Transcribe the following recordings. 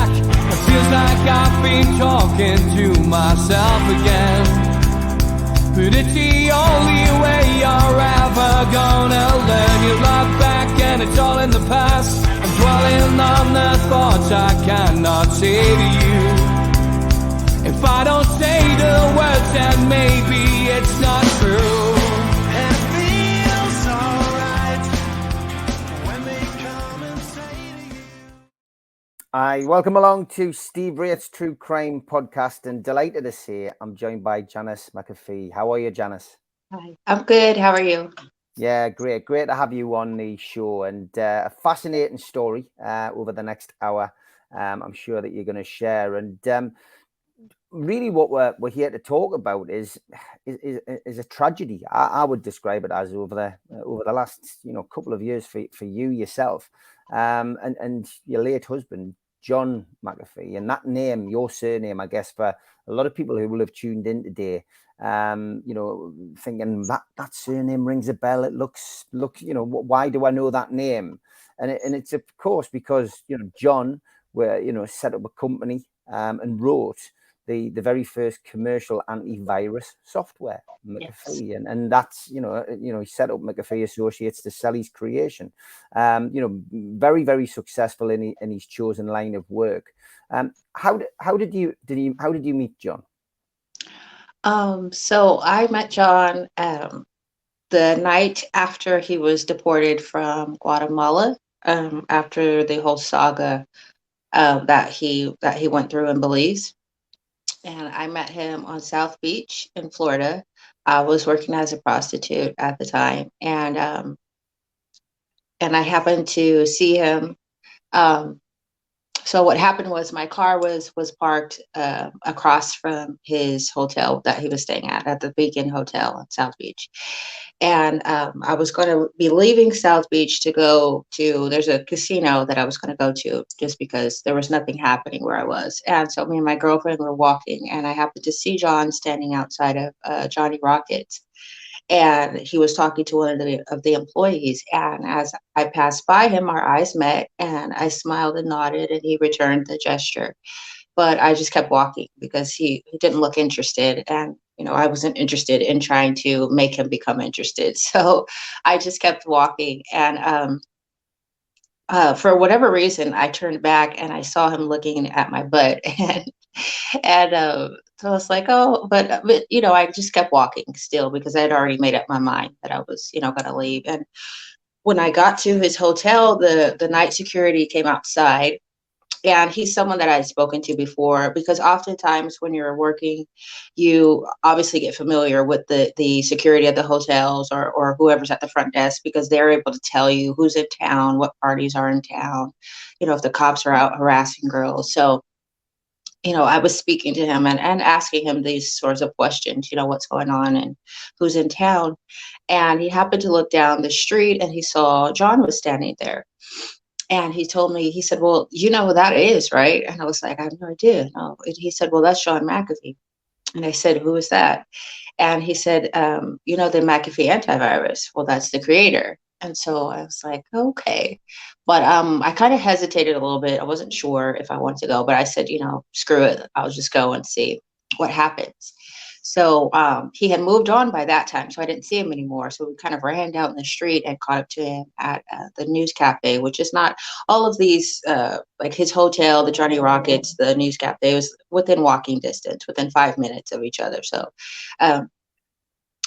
back. It feels like I've been talking to myself again. But it's the only way you're ever gonna learn. You look back and it's all in the past. I'm dwelling on the thoughts I cannot say to you. If I don't say the words, then maybe it's not true. And it feels alright when they come and say to you. Hi, welcome along to Steve Wraith's True Crime Podcast, and delighted to say I'm joined by Janice McAfee. How are you, Janice? Hi, I'm good. How are you? Yeah, great to have you on the show, and a fascinating story over the next hour. I'm sure that you're going to share, and really what we're here to talk about is a tragedy. I would describe it as over the last couple of years for you yourself, and your late husband John McAfee, and that name, your surname, I guess for a lot of people who will have tuned in today, thinking that surname rings a bell. It looks, why do I know that name? And it's of course because John set up a company and wrote the very first commercial antivirus software, McAfee, yes. and that's he set up McAfee Associates to sell his creation. Very, very successful in his chosen line of work. How did you meet John? So I met John the night after he was deported from Guatemala, after the whole saga that he went through in Belize. And I met him on South Beach in Florida. I was working as a prostitute at the time, and I happened to see him. So what happened was my car was parked across from his hotel that he was staying at the Beacon Hotel in South Beach. And I was going to be leaving South Beach to go to, there's a casino that I was going to go to just because there was nothing happening where I was. And so me and my girlfriend were walking, and I happened to see John standing outside of Johnny Rockets. And he was talking to one of the employees. And as I passed by him, our eyes met, and I smiled and nodded, and he returned the gesture. But I just kept walking because he didn't look interested. And, I wasn't interested in trying to make him become interested. So I just kept walking. And for whatever reason, I turned back and I saw him looking at my butt. And so I was like, oh, but I just kept walking still because I had already made up my mind that I was, going to leave. And when I got to his hotel, the night security came outside, and he's someone that I'd spoken to before, because oftentimes when you're working, you obviously get familiar with the security at the hotels or whoever's at the front desk, because they're able to tell you who's in town, what parties are in town, if the cops are out harassing girls. So I was speaking to him and asking him these sorts of questions, what's going on and who's in town. And he happened to look down the street and he saw John was standing there. And he told me, he said, well, you know who that is, right? And I was like, I have no idea. No. He said, well, that's John McAfee. And I said, who is that? And he said, the McAfee antivirus. Well, that's the creator. And so I was like, okay. But I kind of hesitated a little bit. I wasn't sure if I wanted to go, but I said, screw it. I'll just go and see what happens. So he had moved on by that time, so I didn't see him anymore. So we kind of ran down the street and caught up to him at the News Cafe, which is not all of these, like his hotel, the Johnny Rockets, the News Cafe, was within walking distance, within 5 minutes of each other. So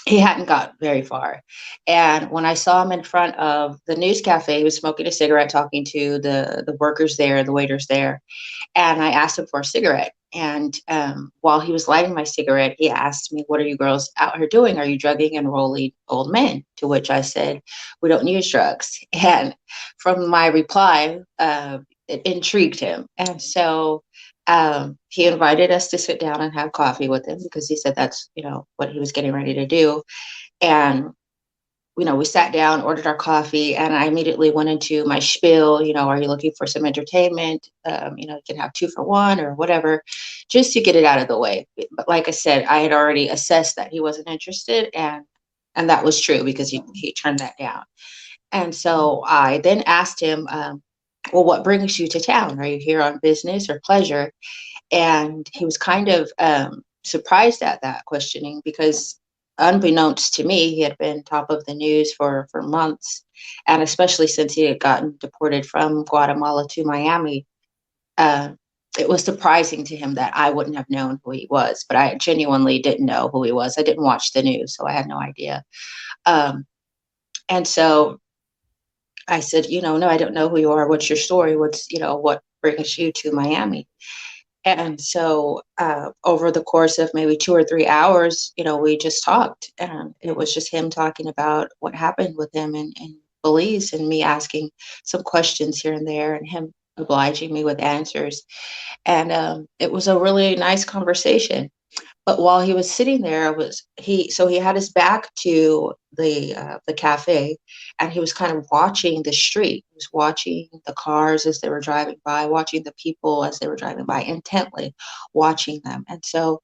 he hadn't got very far. And when I saw him in front of the News Cafe, he was smoking a cigarette, talking to the workers there, the waiters there. And I asked him for a cigarette. And while he was lighting my cigarette, he asked me, what are you girls out here doing? Are you drugging and rolling old men? To which I said, we don't use drugs. And from my reply, it intrigued him. And so he invited us to sit down and have coffee with him, because he said that's, what he was getting ready to do. And we sat down, ordered our coffee, and I immediately went into my spiel. Are you looking for some entertainment? You can have 2 for 1 or whatever, just to get it out of the way. But like I said, I had already assessed that he wasn't interested, and that was true, because he turned that down. And so I then asked him, well, what brings you to town? Are you here on business or pleasure? And he was kind of surprised at that questioning, because unbeknownst to me, he had been top of the news for months. And especially since he had gotten deported from Guatemala to Miami, uh, it was surprising to him that I wouldn't have known who he was. But I genuinely didn't know who he was. I didn't watch the news, so I had no idea. And so I said, no, I don't know who you are. What's your story? What brings you to Miami? And so over the course of maybe 2 or 3 hours, we just talked, and it was just him talking about what happened with him in Belize, and me asking some questions here and there, and him obliging me with answers. And it was a really nice conversation. But while he was sitting there, he had his back to the cafe, and he was kind of watching the street. He was watching the cars as they were driving by, watching the people as they were driving by, intently watching them. And so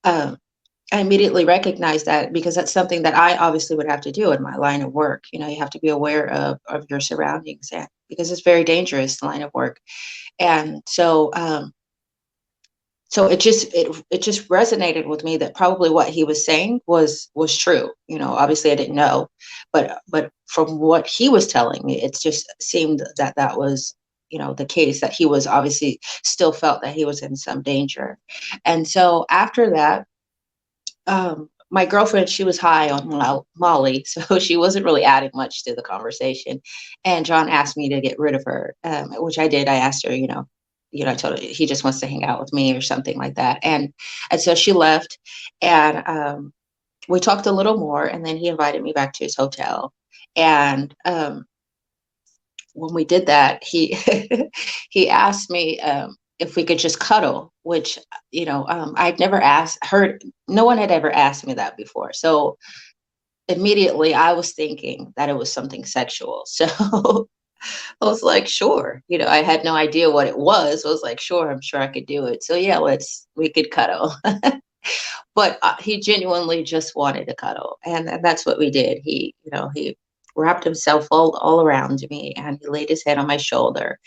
I immediately recognized that, because that's something that I obviously would have to do in my line of work. You have to be aware of your surroundings, and because it's very dangerous line of work. And so it just resonated with me that probably what he was saying was true. Obviously I didn't know, but from what he was telling me, it just seemed that was the case, that he was obviously still felt that he was in some danger. And so after that, my girlfriend, she was high on Molly, so she wasn't really adding much to the conversation. And John asked me to get rid of her, which I did. I asked her, I told her he just wants to hang out with me or something like that. And so she left, and we talked a little more, and then he invited me back to his hotel. And when we did that, he he asked me if we could just cuddle, which I'd never heard. No one had ever asked me that before. So immediately I was thinking that it was something sexual. So I was like, sure. I had no idea what it was. I was like, sure, I'm sure I could do it. So yeah, we could cuddle. But he genuinely just wanted to cuddle, and that's what we did. He wrapped himself all around me, and he laid his head on my shoulder,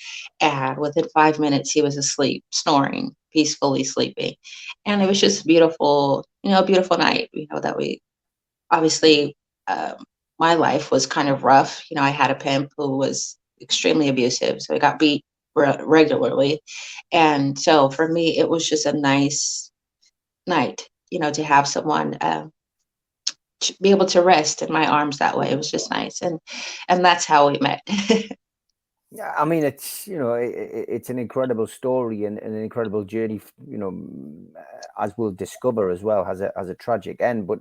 and within 5 minutes he was asleep, snoring, peacefully sleeping. And it was just beautiful, a beautiful night. That we obviously, my life was kind of rough. I had a pimp who was extremely abusive, so I got beat regularly. And so for me, it was just a nice night, to have someone to be able to rest in my arms that way. It was just nice. And that's how we met. Yeah, I mean, it's it's an incredible story and an incredible journey. As we'll discover as well, has a tragic end. But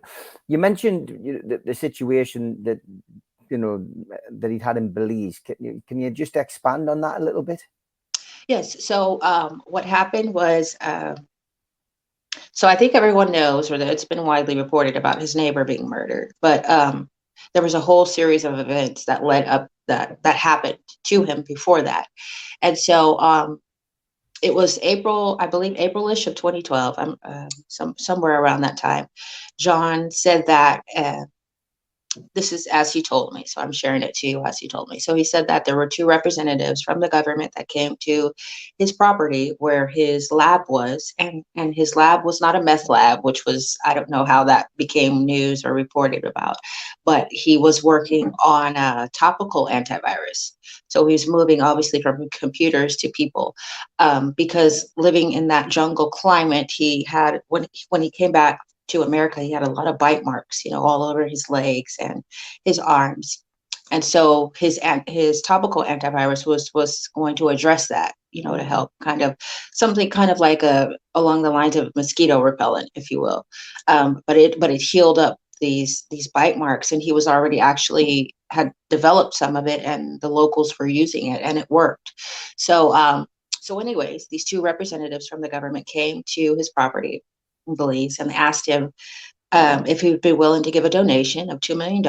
you mentioned the situation that that he'd had in Belize. Can you just expand on that a little bit? Yes. So what happened was, so I think everyone knows, or that it's been widely reported about his neighbor being murdered. But there was a whole series of events that led up that happened to him before that. And so it was April, I believe, Aprilish of 2012. Somewhere around that time. John said that. This is as he told me, so I'm sharing it to you as he told me. So he said that there were two representatives from the government that came to his property where his lab was, and his lab was not a meth lab, which was, I don't know how that became news or reported about, but he was working on a topical antivirus. So he was moving obviously from computers to people, because living in that jungle climate, he had, when he came back to America, he had a lot of bite marks, all over his legs and his arms. And so his topical antivirus was going to address that, to help something like along the lines of mosquito repellent, if you will. But it healed up these bite marks, and he was already actually had developed some of it, and the locals were using it, and it worked. So anyways, these two representatives from the government came to his property in Belize and asked him if he would be willing to give a donation of $2 million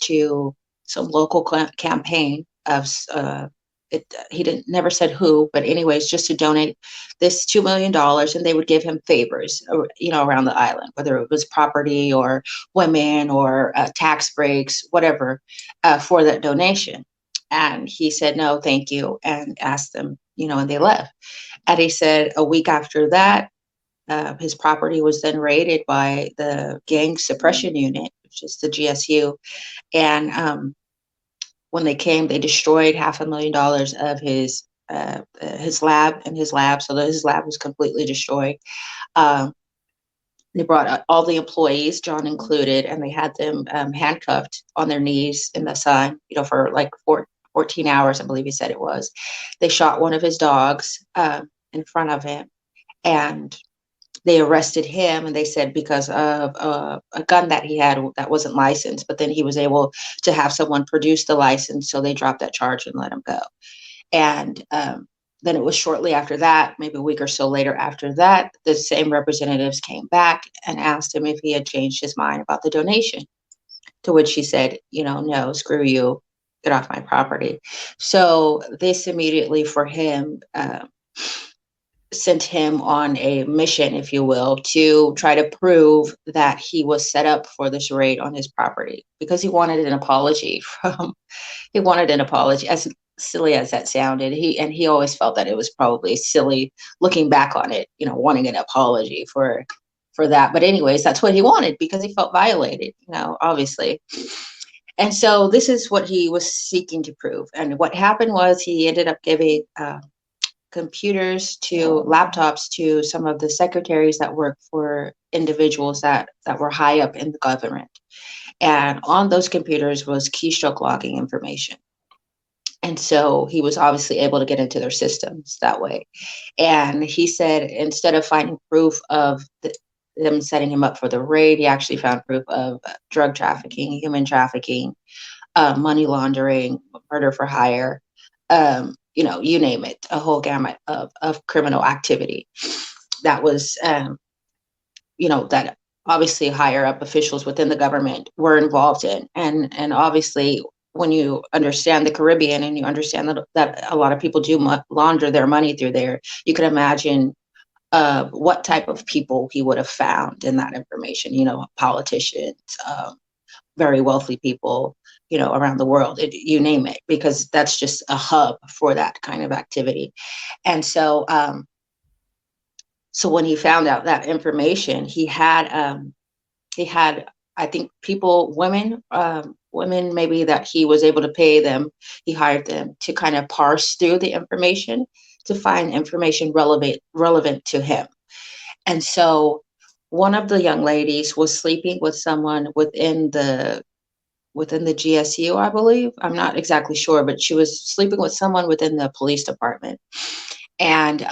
to some local campaign of he never said who, but anyways, just to donate this $2 million, and they would give him favors, around the island, whether it was property or women or tax breaks, whatever, for that donation. And he said, no, thank you, and asked them, and they left. And he said a week after that, his property was then raided by the Gang Suppression Unit, which is the GSU. And when they came, they destroyed $500,000 of his lab and his lab. So his lab was completely destroyed. They brought all the employees, John included, and they had them handcuffed on their knees in the sun, for like 14 hours, I believe he said it was. They shot one of his dogs in front of him, and they arrested him, and they said because of a gun that he had that wasn't licensed, but then he was able to have someone produce the license, so they dropped that charge and let him go. And then it was shortly after that, maybe a week or so later after that, the same representatives came back and asked him if he had changed his mind about the donation, to which he said, no, screw you, get off my property. So this immediately for him sent him on a mission, if you will, to try to prove that he was set up for this raid on his property, because he wanted an apology as silly as that sounded. He always felt that it was probably silly looking back on it, wanting an apology for that. But anyways, that's what he wanted, because he felt violated, obviously. And so this is what he was seeking to prove. And what happened was he ended up giving laptops to some of the secretaries that work for individuals that were high up in the government. And on those computers was keystroke logging information. And so he was obviously able to get into their systems that way. And he said, instead of finding proof of them setting him up for the raid, he actually found proof of drug trafficking, human trafficking, money laundering, murder for hire, you name it, a whole gamut of criminal activity that was, that obviously higher up officials within the government were involved in. And obviously, when you understand the Caribbean and you understand that a lot of people do launder their money through there, you can imagine what type of people he would have found in that information, politicians, very wealthy people, around the world, you name it, because that's just a hub for that kind of activity. And so, so when he found out that information, he had, I think women maybe that he was able to pay them, he hired them to kind of parse through the information to find information relevant to him. And so one of the young ladies was sleeping with someone within the GSU, I believe. I'm not exactly sure, but she was sleeping with someone within the police department. And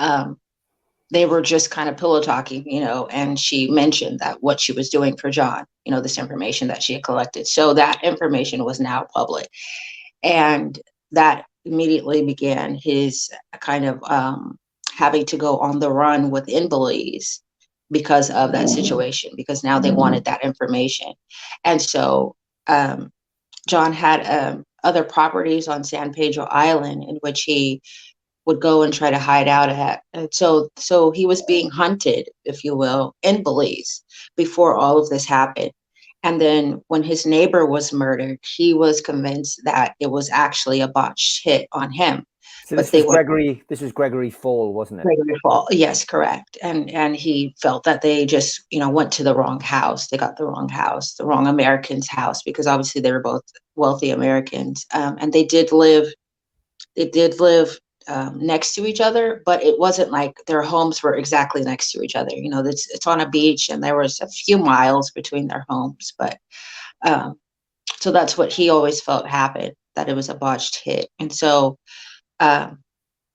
they were just kind of pillow talking, and she mentioned that what she was doing for John, this information that she had collected. So that information was now public. And that immediately began his kind of having to go on the run within Belize because of that situation, because now they wanted that information. And so John had other properties on San Pedro Island in which he would go and try to hide out at. And so he was being hunted, if you will, in Belize before all of this happened. And then when his neighbor was murdered, he was convinced that it was actually a botched hit on him. So this was Gregory Fall, wasn't it? Gregory Fall, yes, correct. And he felt that they just, went to the wrong house. They got the wrong house, the wrong American's house, because obviously they were both wealthy Americans. And they did live next to each other, but it wasn't like their homes were exactly next to each other. It's on a beach, and there was a few miles between their homes. But so that's what he always felt happened, that it was a botched hit. And so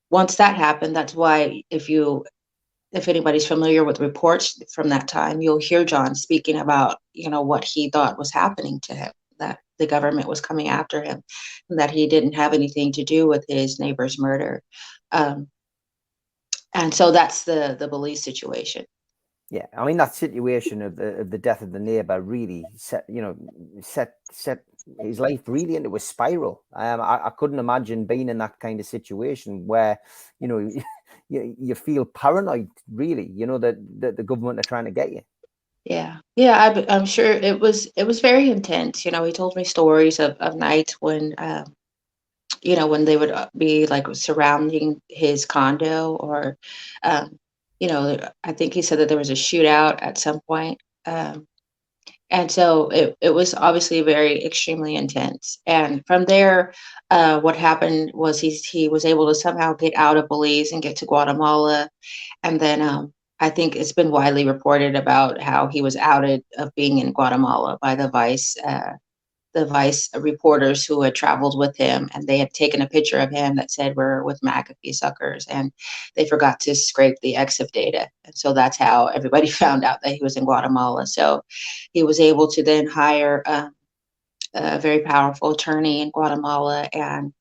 once that happened, that's why if anybody's familiar with reports from that time, you'll hear John speaking about, what he thought was happening to him, that the government was coming after him, and that he didn't have anything to do with his neighbor's murder. And so that's the Belize situation. Yeah, I mean, that situation of the death of the neighbor really set his life really into a spiral. I couldn't imagine being in that kind of situation where, you feel paranoid, really, that the government are trying to get you. Yeah, I'm sure it was very intense. He told me stories of nights when when they would be like surrounding his condo, or, um, I think he said that there was a shootout at some point. And so it was obviously very extremely intense. And from there, what happened was he was able to somehow get out of Belize and get to Guatemala. And then I think it's been widely reported about how he was outed of being in Guatemala by the Vice reporters who had traveled with him, and they had taken a picture of him that said, "We're with McAfee suckers," and they forgot to scrape the EXIF data. And so that's how everybody found out that he was in Guatemala. So he was able to then hire a very powerful attorney in Guatemala, and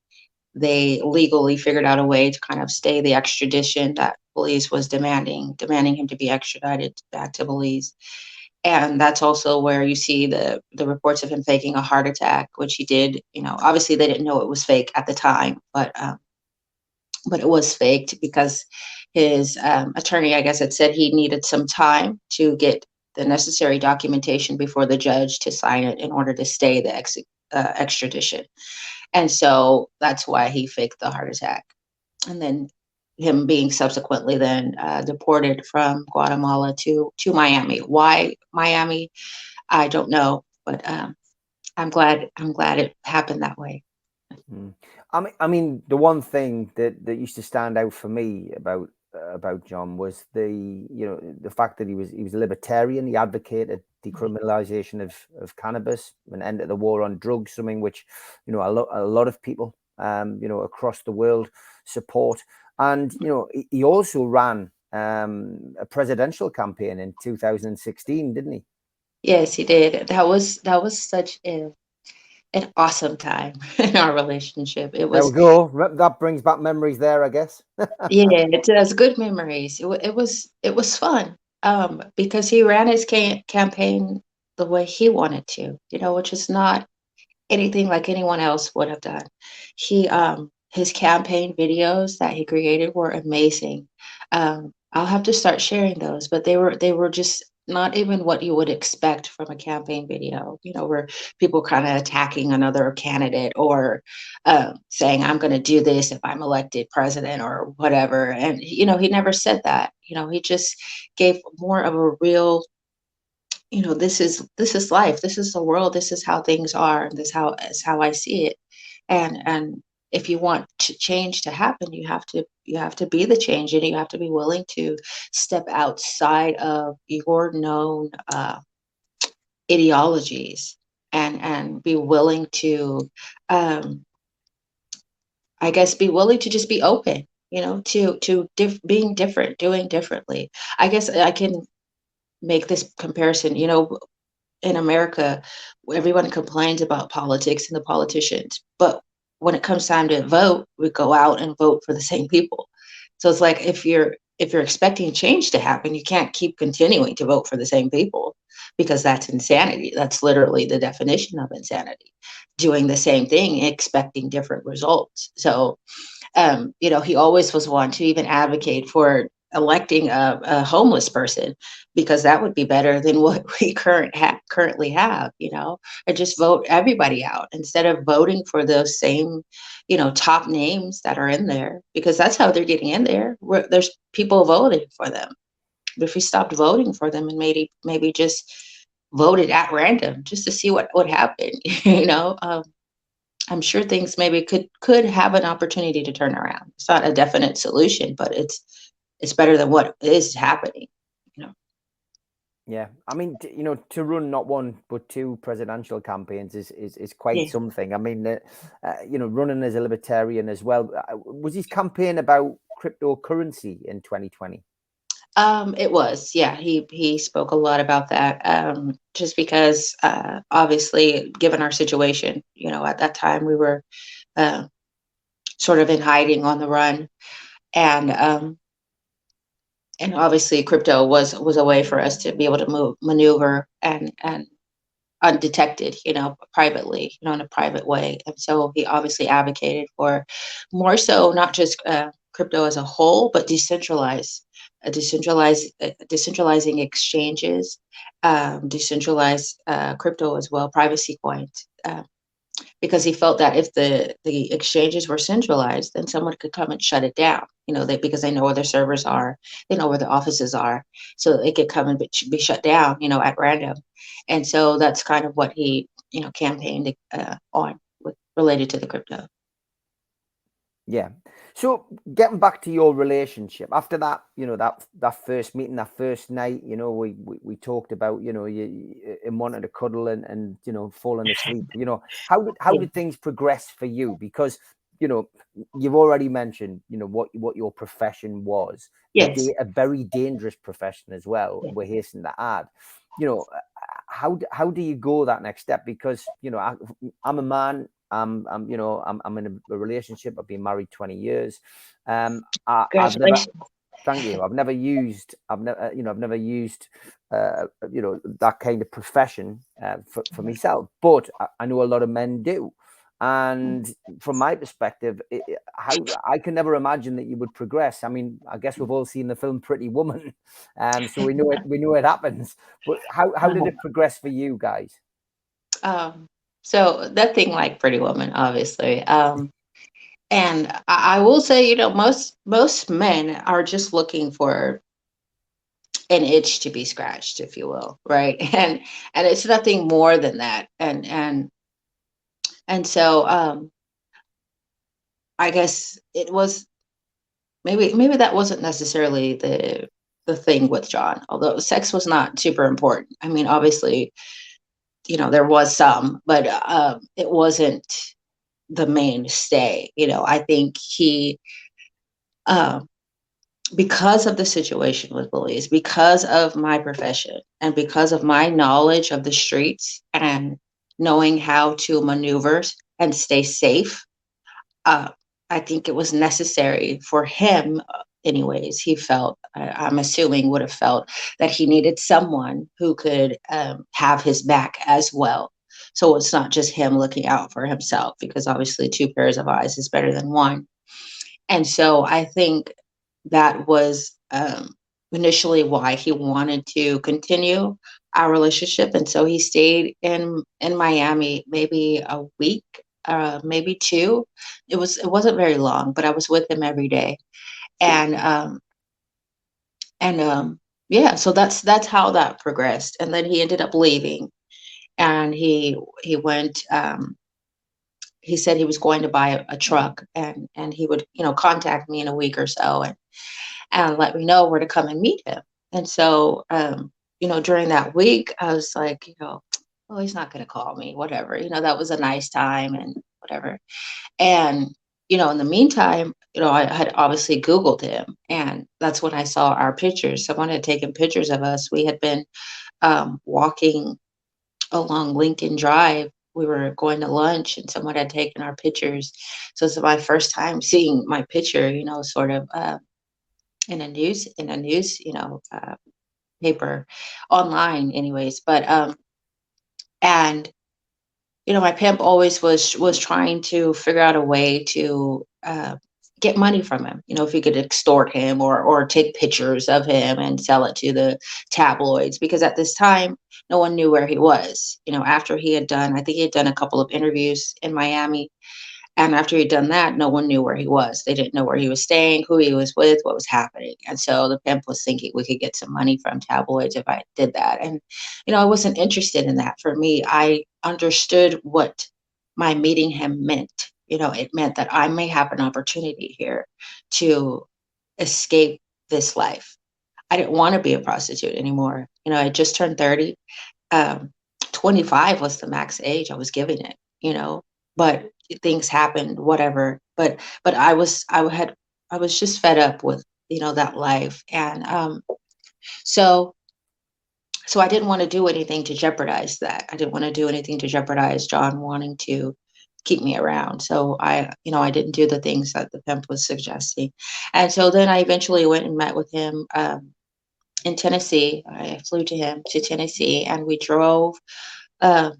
they legally figured out a way to kind of stay the extradition that Belize was demanding him to be extradited back to Belize. And that's also where you see the reports of him faking a heart attack, which he did. Obviously they didn't know it was fake at the time, but it was faked because his attorney, I guess, had said he needed some time to get the necessary documentation before the judge to sign it in order to stay the extradition. And so that's why he faked the heart attack. And then him being subsequently then deported from Guatemala to Miami. Why Miami? I don't know, but I'm glad it happened that way. Mm. I mean, the one thing that used to stand out for me about John was the fact that he was a libertarian. He advocated decriminalization of cannabis and end of the war on drugs, something which a lot of people across the world support. And he also ran a presidential campaign in 2016, didn't he? Yes, he did. That was such an awesome time in our relationship. It There was, we go. That brings back memories there, I guess. yeah, it does, good memories. It was fun, because he ran his campaign the way he wanted to, which is not anything like anyone else would have done. His campaign videos that he created were amazing. I'll have to start sharing those, but they were just not even what you would expect from a campaign video, where people kind of attacking another candidate, or saying, "I'm going to do this if I'm elected president," or whatever. And he never said that. He just gave more of a real, this is life, this is the world, this is how things are, and this is how I see it. And if you want change to happen, you have to be the change, and you have to be willing to step outside of your known ideologies, and be willing to, um, I guess, be willing to just be open, to being different, doing differently. I guess I can make this comparison. In America, everyone complains about politics and the politicians, but when it comes time to vote, we go out and vote for the same people. So it's like, if you're expecting change to happen, you can't keep continuing to vote for the same people, because that's insanity. That's literally the definition of insanity. Doing the same thing, expecting different results. So he always was one to even advocate for electing a homeless person, because that would be better than what we currently have, or just vote everybody out instead of voting for those same, top names that are in there, because that's how they're getting in there. There's people voting for them. But if we stopped voting for them, and maybe just voted at random just to see what would happen, I'm sure things maybe could have an opportunity to turn around. It's not a definite solution, but it's better than what is happening. You know. Yeah, I mean, to run not one but two presidential campaigns is quite Yeah. something. I mean, running as a libertarian as well. Was his campaign about cryptocurrency in 2020? It was, yeah. He spoke a lot about that. Just because, obviously, given our situation, at that time we were uh, sort of in hiding, on the run, and obviously crypto was a way for us to be able to maneuver, and undetected, privately, in a private way. And so he obviously advocated for more so not just crypto as a whole, but decentralizing exchanges, decentralized crypto as well, privacy coins. because he felt that if the exchanges were centralized, then someone could come and shut it down. Because they know where their servers are, they know where the offices are, so it could come and be shut down, at random. And so that's kind of what he, campaigned on related to the crypto. Yeah. So getting back to your relationship after that, that first meeting, that first night, we talked about, you him wanting to cuddle and falling asleep. How did things progress for you? Because you've already mentioned, what your profession was, Yes. a very dangerous profession as well. Yeah. We're hastening to add, how do you go that next step? Because I'm a man. I'm in a relationship. I've been married 20 years. I've never. Congratulations. Thank you. I've never used. I've never used. That kind of profession for myself. But I know a lot of men do. And from my perspective, how I can never imagine that you would progress. I mean, I guess we've all seen the film Pretty Woman, so we know it. We know it happens. But how did it progress for you guys? So nothing like Pretty Woman, obviously. And I will say, most men are just looking for an itch to be scratched, if you will, right? And it's nothing more than that. And so I guess it was maybe that wasn't necessarily the thing with John, although sex was not super important. I mean, obviously, there was some, but it wasn't the mainstay. I think he, because of the situation with Belize, because of my profession, and because of my knowledge of the streets and knowing how to maneuver and stay safe, I think it was necessary for him. Anyways, he felt, I'm assuming, would have felt that he needed someone who could have his back as well. So it's not just him looking out for himself, because obviously two pairs of eyes is better than one. And so I think that was initially why he wanted to continue our relationship. And so he stayed in Miami maybe a week, maybe two. It wasn't very long, but I was with him every day. And yeah, so that's how that progressed. And then he ended up leaving, and he went. He said he was going to buy a truck, and he would contact me in a week or so, and let me know where to come and meet him. And so during that week, I was like, oh, he's not going to call me, whatever. That was a nice time and whatever. And in the meantime, I had obviously Googled him, and that's when I saw our pictures. Someone had taken pictures of us. We had been walking along Lincoln Drive. We were going to lunch, and someone had taken our pictures. So it's my first time seeing my picture, sort of in a news paper, online, anyways. But and my pimp always was trying to figure out a way to get money from him. If he could extort him or take pictures of him and sell it to the tabloids, because at this time no one knew where he was. After he had done, I think he had done a couple of interviews in Miami. And after he'd done that, no one knew where he was. They didn't know where he was staying, who he was with, what was happening. And so the pimp was thinking we could get some money from tabloids if I did that. And, I wasn't interested in that. For me, I understood what my meeting him meant. It meant that I may have an opportunity here to escape this life. I didn't want to be a prostitute anymore. I just turned 30. 25 was the max age I was giving it, but things happened, whatever. But I was just fed up with, that life. And so I didn't want to do anything to jeopardize that. I didn't want to do anything to jeopardize John wanting to keep me around. So I didn't do the things that the pimp was suggesting. And so then I eventually went and met with him in Tennessee. I flew to Tennessee, and we drove on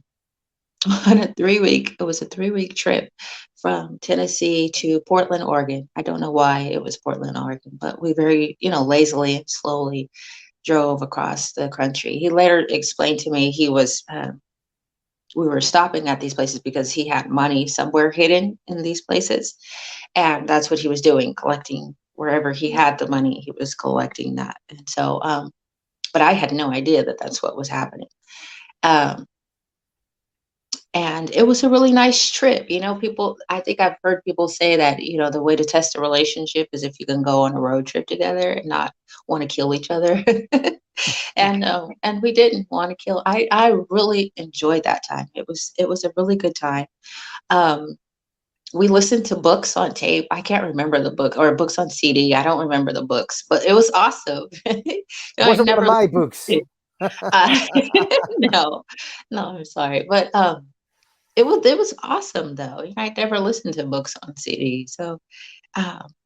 a 3-week trip from Tennessee to Portland, Oregon. I don't know why it was Portland, Oregon, but we very, lazily and slowly drove across the country. He later explained to me he was we were stopping at these places because he had money somewhere hidden in these places, and that's what he was doing, collecting wherever he had the money. He was collecting that, and so, but I had no idea that that's what was happening. Um, and it was a really nice trip. People, I think I've heard people say that, the way to test a relationship is if you can go on a road trip together and not want to kill each other. And we didn't want to kill. I really enjoyed that time. It was a really good time. Um, we listened to books on tape. I can't remember the book, or books on CD. I don't remember the books, but it was awesome. I Wasn't one of never my listened books. to it. Uh, no, no, I'm sorry, but it was awesome though. I never listened to books on CD, so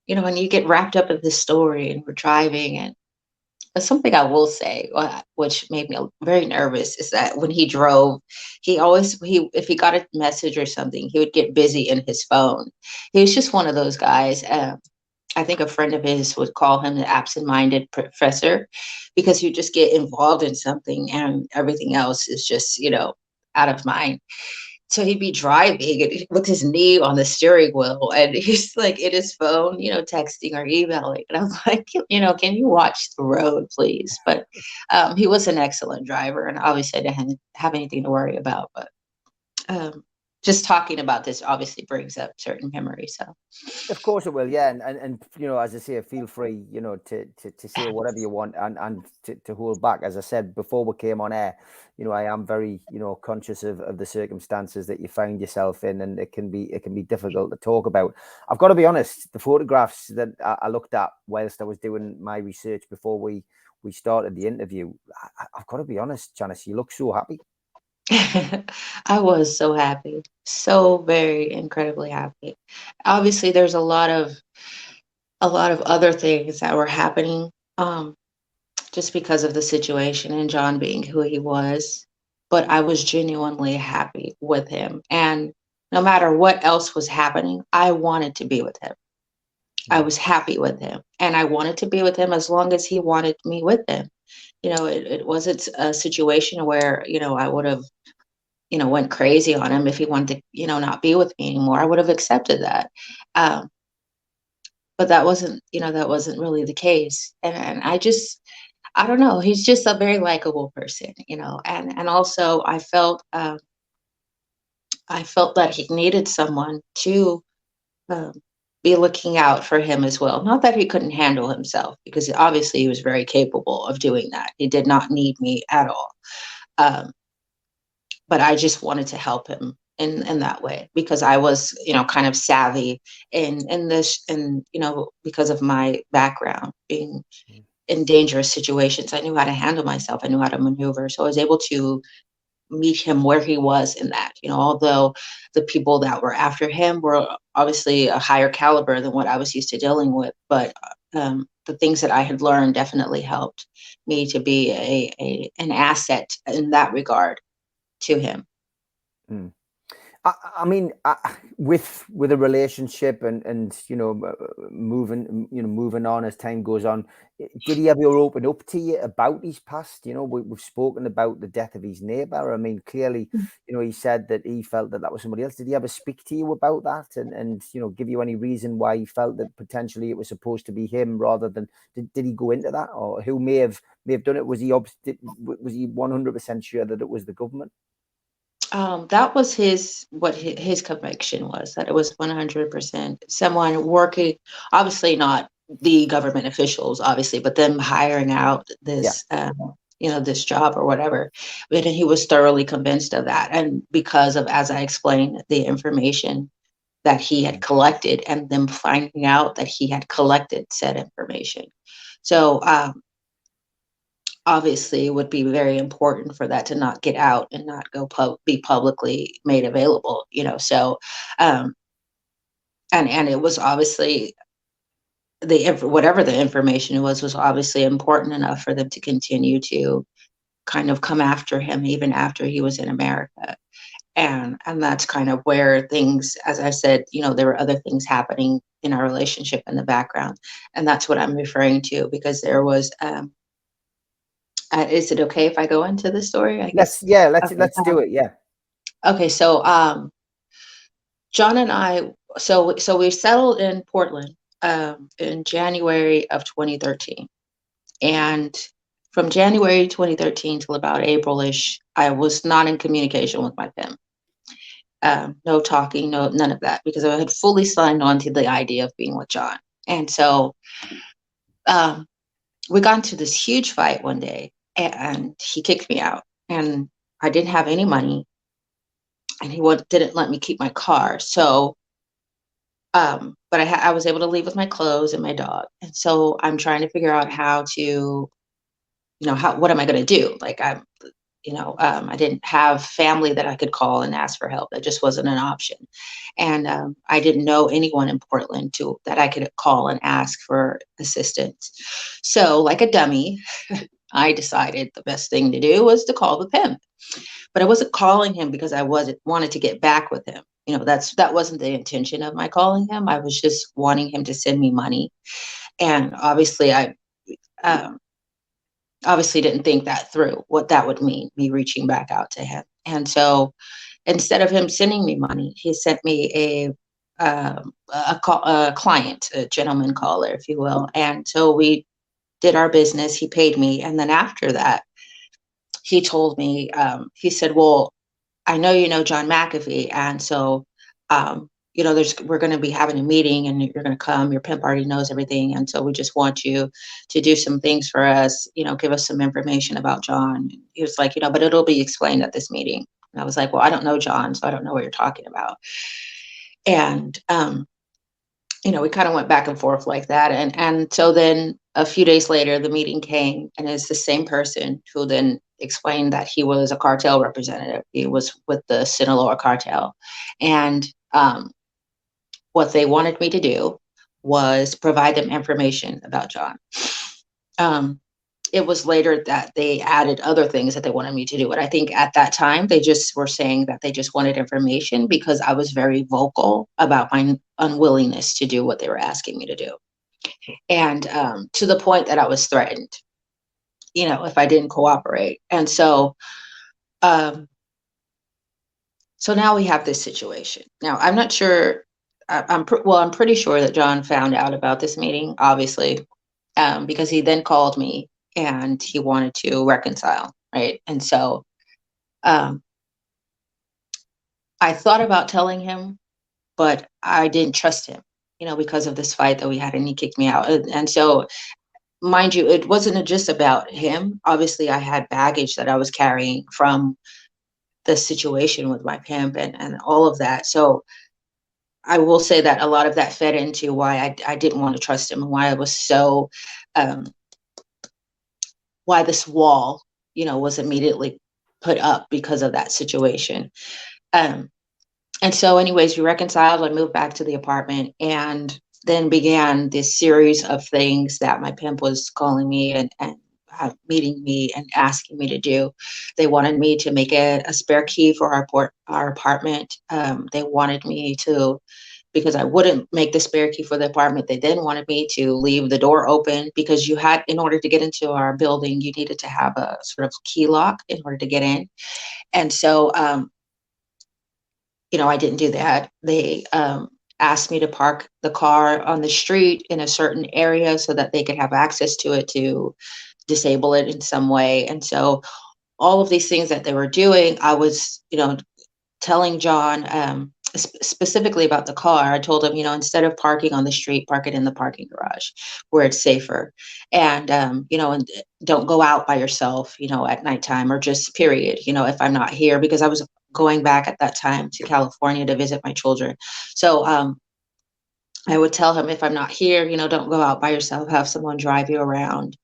when you get wrapped up in the story and we're driving, and something I will say, which made me very nervous, is that when he drove, if he got a message or something, he would get busy in his phone. He was just one of those guys. I think a friend of his would call him the absent-minded professor, because he would just get involved in something and everything else is just, out of mind. So he'd be driving and with his knee on the steering wheel, and he's like in his phone, texting or emailing. And I was like, can you watch the road, please? But he was an excellent driver, and obviously I didn't have anything to worry about. But um, just talking about this obviously brings up certain memories. So Of course it will, yeah, and as I say, feel free, to say whatever you want, and to hold back. As I said before we came on air, I am very, conscious of the circumstances that you find yourself in, and it can be difficult to talk about. I've got to be honest, the photographs that I looked at whilst I was doing my research before we started the interview, I've got to be honest, Janice, you look so happy. I was so happy, so very incredibly happy. Obviously, there's a lot of other things that were happening, just because of the situation and John being who he was. But I was genuinely happy with him, and no matter what else was happening, I wanted to be with him. I Mm. was happy with him, and I wanted to be with him as long as he wanted me with him. It wasn't a situation where I would have went crazy on him if he wanted to, not be with me anymore. I would have accepted that. Um, but that wasn't really the case. And I don't know, he's just a very likable person, and also I felt that he needed someone to um, be looking out for him as well. Not that he couldn't handle himself, because obviously he was very capable of doing that. He did not need me at all. Um, but I just wanted to help him in that way, because I was, kind of savvy in this, and because of my background being in dangerous situations, I knew how to handle myself. I knew how to maneuver, so I was able to meet him where he was in that. Although the people that were after him were obviously a higher caliber than what I was used to dealing with, but the things that I had learned definitely helped me to be an asset in that regard to him. Mm. I mean, with a relationship and moving on as time goes on, did he ever open up to you about his past? We've spoken about the death of his neighbor. I mean, clearly, he said that he felt that was somebody else. Did he ever speak to you about that, and give you any reason why he felt that potentially it was supposed to be him rather than? Did he go into that, or who may have done it? Was he 100% sure that it was the government? That was what his conviction was, that it was 100% someone working, obviously not the government officials, obviously, but them hiring out Yeah. this job or whatever. But he was thoroughly convinced of that. And because of, as I explained, the information that he had collected, and them finding out that he had collected said information. So, obviously it would be very important for that to not get out and not be publicly made available, so um and it was obviously whatever the information was obviously important enough for them to continue to kind of come after him even after he was in America. And that's kind of where things, as I said, there were other things happening in our relationship in the background, and that's what I'm referring to, because there was is it okay if I go into the story? I guess. Let's Okay. do it. Yeah. Okay, so John and I, so we settled in Portland in January of 2013, and from January 2013 till about April-ish, I was not in communication with my pimp. No talking, no none of that, because I had fully signed on to the idea of being with John. And so we got into this huge fight one day, and he kicked me out, and I didn't have any money, and he didn't let me keep my car. So, but I was able to leave with my clothes and my dog, and so I'm trying to figure out how to, what am I going to do? Like I didn't have family that I could call and ask for help. That just wasn't an option. And I didn't know anyone in Portland that I could call and ask for assistance. So, like a dummy, I decided the best thing to do was to call the pimp. But I wasn't calling him because I wanted to get back with him. That wasn't the intention of my calling him. I was just wanting him to send me money. And obviously I obviously didn't think that through, what that would mean, me reaching back out to him. And so instead of him sending me money, he sent me a client, a gentleman caller, if you will. And so we did our business. He paid me. And then after that, he told me, he said, well, I know you know John McAfee. And so, we're going to be having a meeting and you're going to come. Your pimp already knows everything. And so we just want you to do some things for us, give us some information about John. He was like, but it'll be explained at this meeting. And I was like, well, I don't know John, so I don't know what you're talking about. And, we kind of went back and forth like that. And so then a few days later, the meeting came, and it's the same person who then explained that he was a cartel representative. He was with the Sinaloa cartel. And what they wanted me to do was provide them information about John. It was later that they added other things that they wanted me to do. And I think at that time, they just were saying that they just wanted information because I was very vocal about my unwillingness to do what they were asking me to do. And to the point that I was threatened, if I didn't cooperate. And so, so now we have this situation. Now, I'm not sure. I'm pretty sure that John found out about this meeting, obviously, because he then called me and he wanted to reconcile, right? And so I thought about telling him, but I didn't trust him, because of this fight that we had, and he kicked me out. And so, mind you, it wasn't just about him. Obviously, I had baggage that I was carrying from the situation with my pimp and all of that. So I will say that a lot of that fed into why I didn't want to trust him, and why I was so, why this wall, was immediately put up because of that situation. And so anyways, we reconciled. I moved back to the apartment, and then began this series of things that my pimp was calling me and meeting me and asking me to do. They wanted me to make a spare key for our apartment. They wanted me to, because I wouldn't make the spare key for the apartment, they then wanted me to leave the door open, because in order to get into our building, you needed to have a sort of key lock in order to get in. And so, I didn't do that. They asked me to park the car on the street in a certain area so that they could have access to it, to disable it in some way. And so all of these things that they were doing, I was, telling John, specifically about the car. I told him, instead of parking on the street, park it in the parking garage where it's safer. And, and don't go out by yourself, at nighttime, or just period, if I'm not here, because I was going back at that time to California to visit my children. So I would tell him, if I'm not here, don't go out by yourself, have someone drive you around,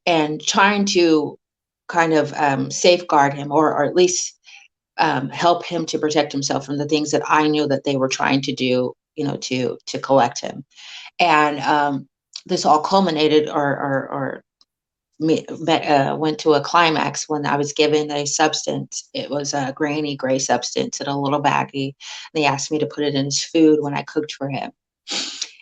and trying to kind of safeguard him, or at least help him to protect himself from the things that I knew that they were trying to do, to collect him. And this all culminated or went to a climax when I was given a substance. It was a grainy gray substance in a little baggie. They asked me to put it in his food when I cooked for him.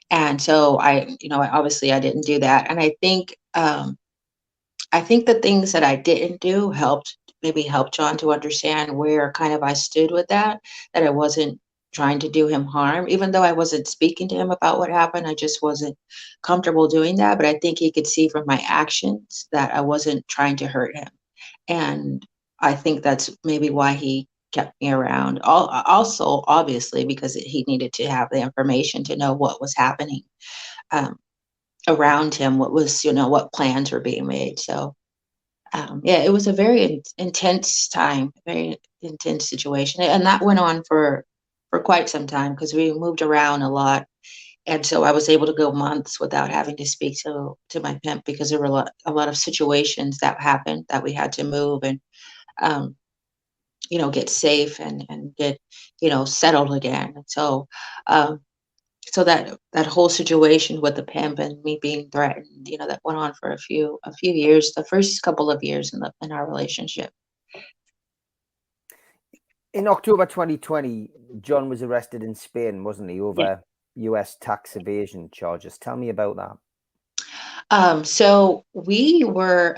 And so obviously I didn't do that. And I think the things that I didn't do helped maybe help John to understand where kind of I stood with that I wasn't trying to do him harm, even though I wasn't speaking to him about what happened. I just wasn't comfortable doing that. But I think he could see from my actions that I wasn't trying to hurt him. And I think that's maybe why he kept me around. Also, obviously, because he needed to have the information to know what was happening um, around him, what was, what plans were being made. So, yeah, it was a very intense time, very intense situation. And that went on for quite some time because we moved around a lot. And so I was able to go months without having to speak to my pimp because there were a lot of situations that happened that we had to move and um, get safe and get, settled again. And so, so that whole situation with the pimp and me being threatened, that went on for a few years, the first couple of years in our relationship. In October 2020, John was arrested in Spain, wasn't he, over US tax evasion charges? Tell me about that. So we were.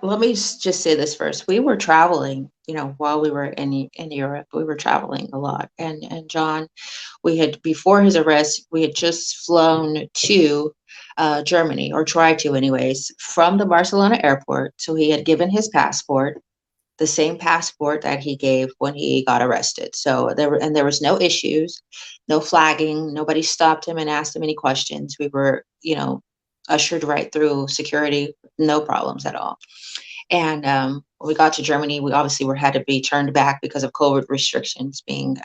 Let me just say this first. We were traveling, while we were in Europe. We were traveling a lot, and John, we had before his arrest, we had just flown to Germany, or tried to, anyways, from the Barcelona airport. So he had given his passport, the same passport that he gave when he got arrested. So there was no issues, no flagging. Nobody stopped him and asked him any questions. We were, ushered right through security, no problems at all. And when we got to Germany, we obviously had to be turned back because of COVID restrictions being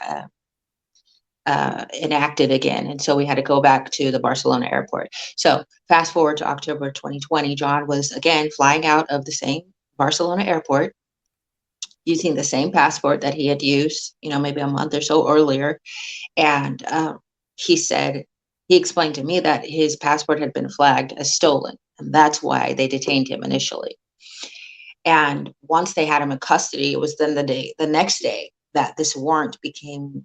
enacted again. And so we had to go back to the Barcelona airport. So fast forward to October 2020, John was again flying out of the same Barcelona airport using the same passport that he had used, maybe a month or so earlier. And he explained to me that his passport had been flagged as stolen. And that's why they detained him initially. And once they had him in custody, it was then the next day that this warrant became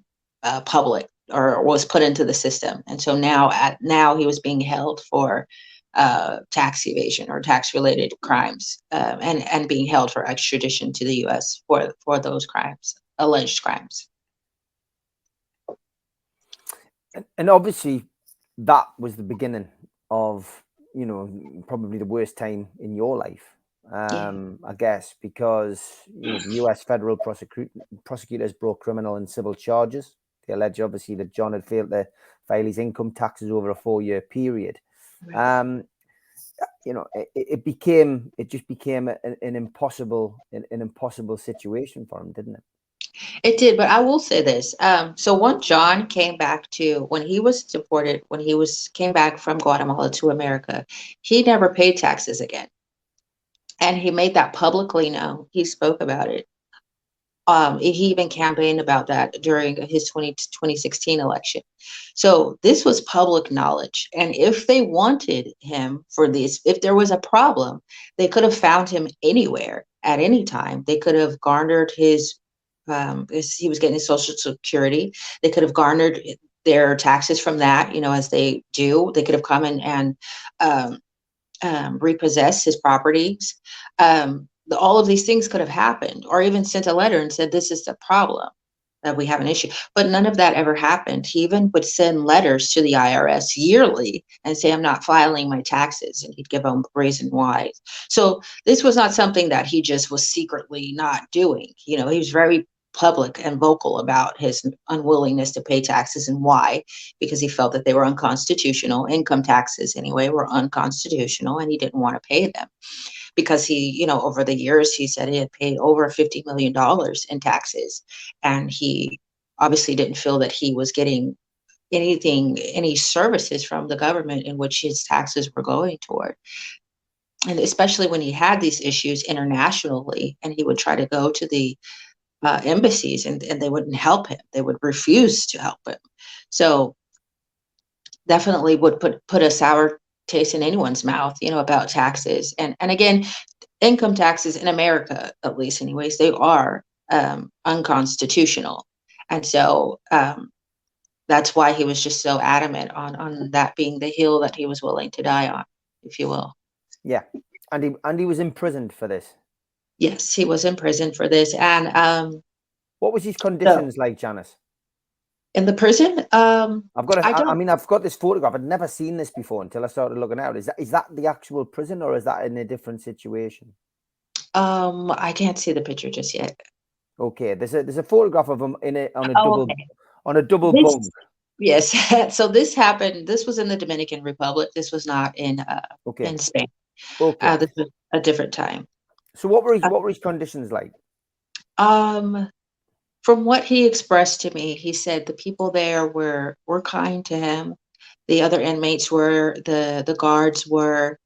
public or was put into the system. And so now he was being held for tax evasion or tax related crimes, and being held for extradition to the US for those crimes, alleged crimes. And obviously that was the beginning of, probably the worst time in your life, I guess, because the US federal prosecutors brought criminal and civil charges. They allege obviously that John had failed to file his income taxes over a 4-year period. Right. It just became an impossible situation for him, didn't it? It did, but I will say this. So once John came back when he was deported, came back from Guatemala to America, he never paid taxes again. And he made that publicly known. He spoke about it. He even campaigned about that during his 2016 election. So this was public knowledge. And if they wanted him for this, if there was a problem, they could have found him anywhere at any time. They could have garnered his he was getting his Social Security. They could have garnered their taxes from that, as they do. They could have come in and repossessed his properties. All of these things could have happened, or even sent a letter and said, this is the problem, that we have an issue. But none of that ever happened. He even would send letters to the IRS yearly and say, I'm not filing my taxes. And he'd give them reason why. So this was not something that he just was secretly not doing. He was very public and vocal about his unwillingness to pay taxes and why, because he felt that they were unconstitutional. Income taxes, anyway, were unconstitutional, and he didn't want to pay them. Because he, over the years, he said he had paid over $50 million in taxes. And he obviously didn't feel that he was getting any services from the government in which his taxes were going toward. And especially when he had these issues internationally, and he would try to go to the embassies and they wouldn't help him. They would refuse to help him. So definitely would put a sour taste in anyone's mouth, about taxes. And again, income taxes in America, at least anyways, they are unconstitutional. And so that's why he was just so adamant on that being the hill that he was willing to die on, if you will. Yeah. And he was imprisoned for this. Yes, he was in prison for this. And what was his so conditions like, Janice? in the prison, I've got. I I don't. mean, I've got this photograph. I'd never seen this before until I started looking out. Is that the actual prison, or is that in a different situation? I can't see the picture just yet. Okay, there's a photograph of him Oh, okay. on a double This, bunk. yes. So this happened. This was in the Dominican Republic. This was not Okay, in Spain. okay. This was a different time. So Uh, what were his conditions like? Um, from what he expressed to me, he said the people there were kind to him. The other inmates were, the guards were.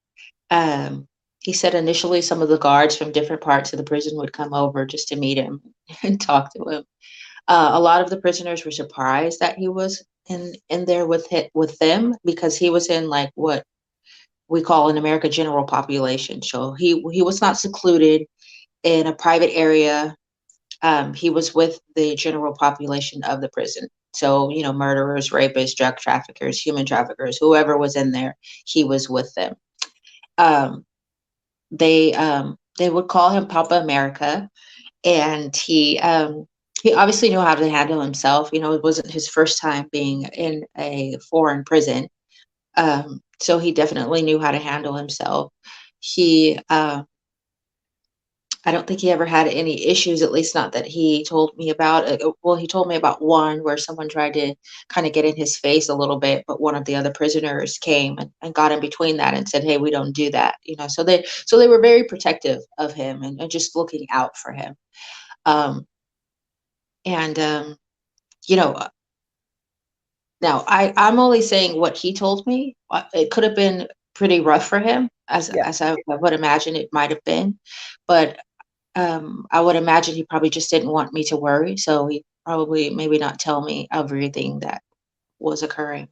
Um, he said initially some of the guards from different parts of the prison would come over just to meet him and talk to him. A lot of the prisoners were surprised that he was in there with them, because he was in like what we call in America general population. So he was not secluded in a private area. He was with the general population of the prison. So, murderers, rapists, drug traffickers, human traffickers, whoever was in there, he was with them. Um, they would call him Papa America, and he obviously knew how to handle himself. It wasn't his first time being in a foreign prison, so he definitely knew how to handle himself. He I don't think he ever had any issues, at least not that he told me about. Well, he told me about one where someone tried to kind of get in his face a little bit, but one of the other prisoners came and got in between that and said, "Hey, we don't do that." So they were very protective of him, and just looking out for him. Um, and you know, Now I'm only saying what he told me. It could have been pretty rough for him, as Yeah. I would imagine it might have been, but I would imagine he probably just didn't want me to worry, so he probably maybe not tell me everything that was occurring.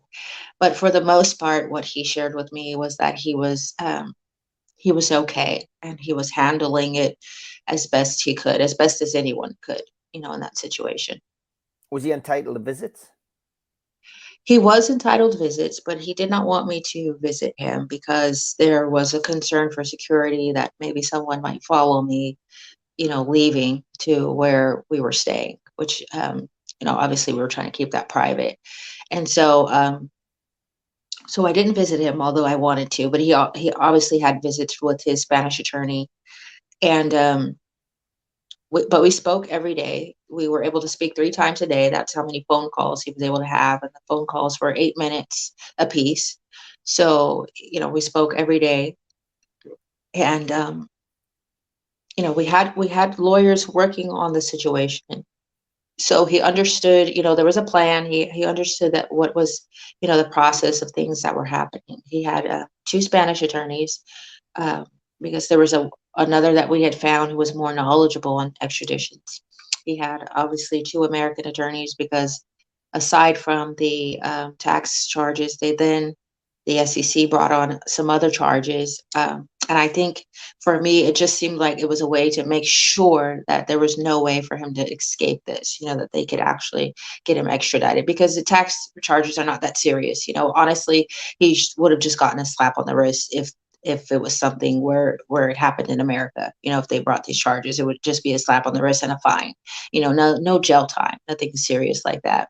But for the most part, what he shared with me was that he was okay, and he was handling it as best he could, as best as anyone could, in that situation. Was he entitled to visits? He was entitled visits, but he did not want me to visit him because there was a concern for security that maybe someone might follow me, leaving to where we were staying, which, obviously we were trying to keep that private. And so I didn't visit him, although I wanted to, but he obviously had visits with his Spanish attorney. And, but we spoke every day. We were able to speak 3 times a day. That's how many phone calls he was able to have. And the phone calls were 8 minutes a piece. So, we spoke every day. And, we had lawyers working on the situation. So he understood, there was a plan. He understood that what was, the process of things that were happening. He had 2 Spanish attorneys, uh, because there was another that we had found who was more knowledgeable on extraditions. He had obviously 2 American attorneys because aside from the tax charges, the SEC brought on some other charges. And I think for me, it just seemed like it was a way to make sure that there was no way for him to escape this, that they could actually get him extradited, because the tax charges are not that serious. Honestly, he would have just gotten a slap on the wrist if it was something where it happened in America. If they brought these charges, it would just be a slap on the wrist and a fine. No jail time, nothing serious like that.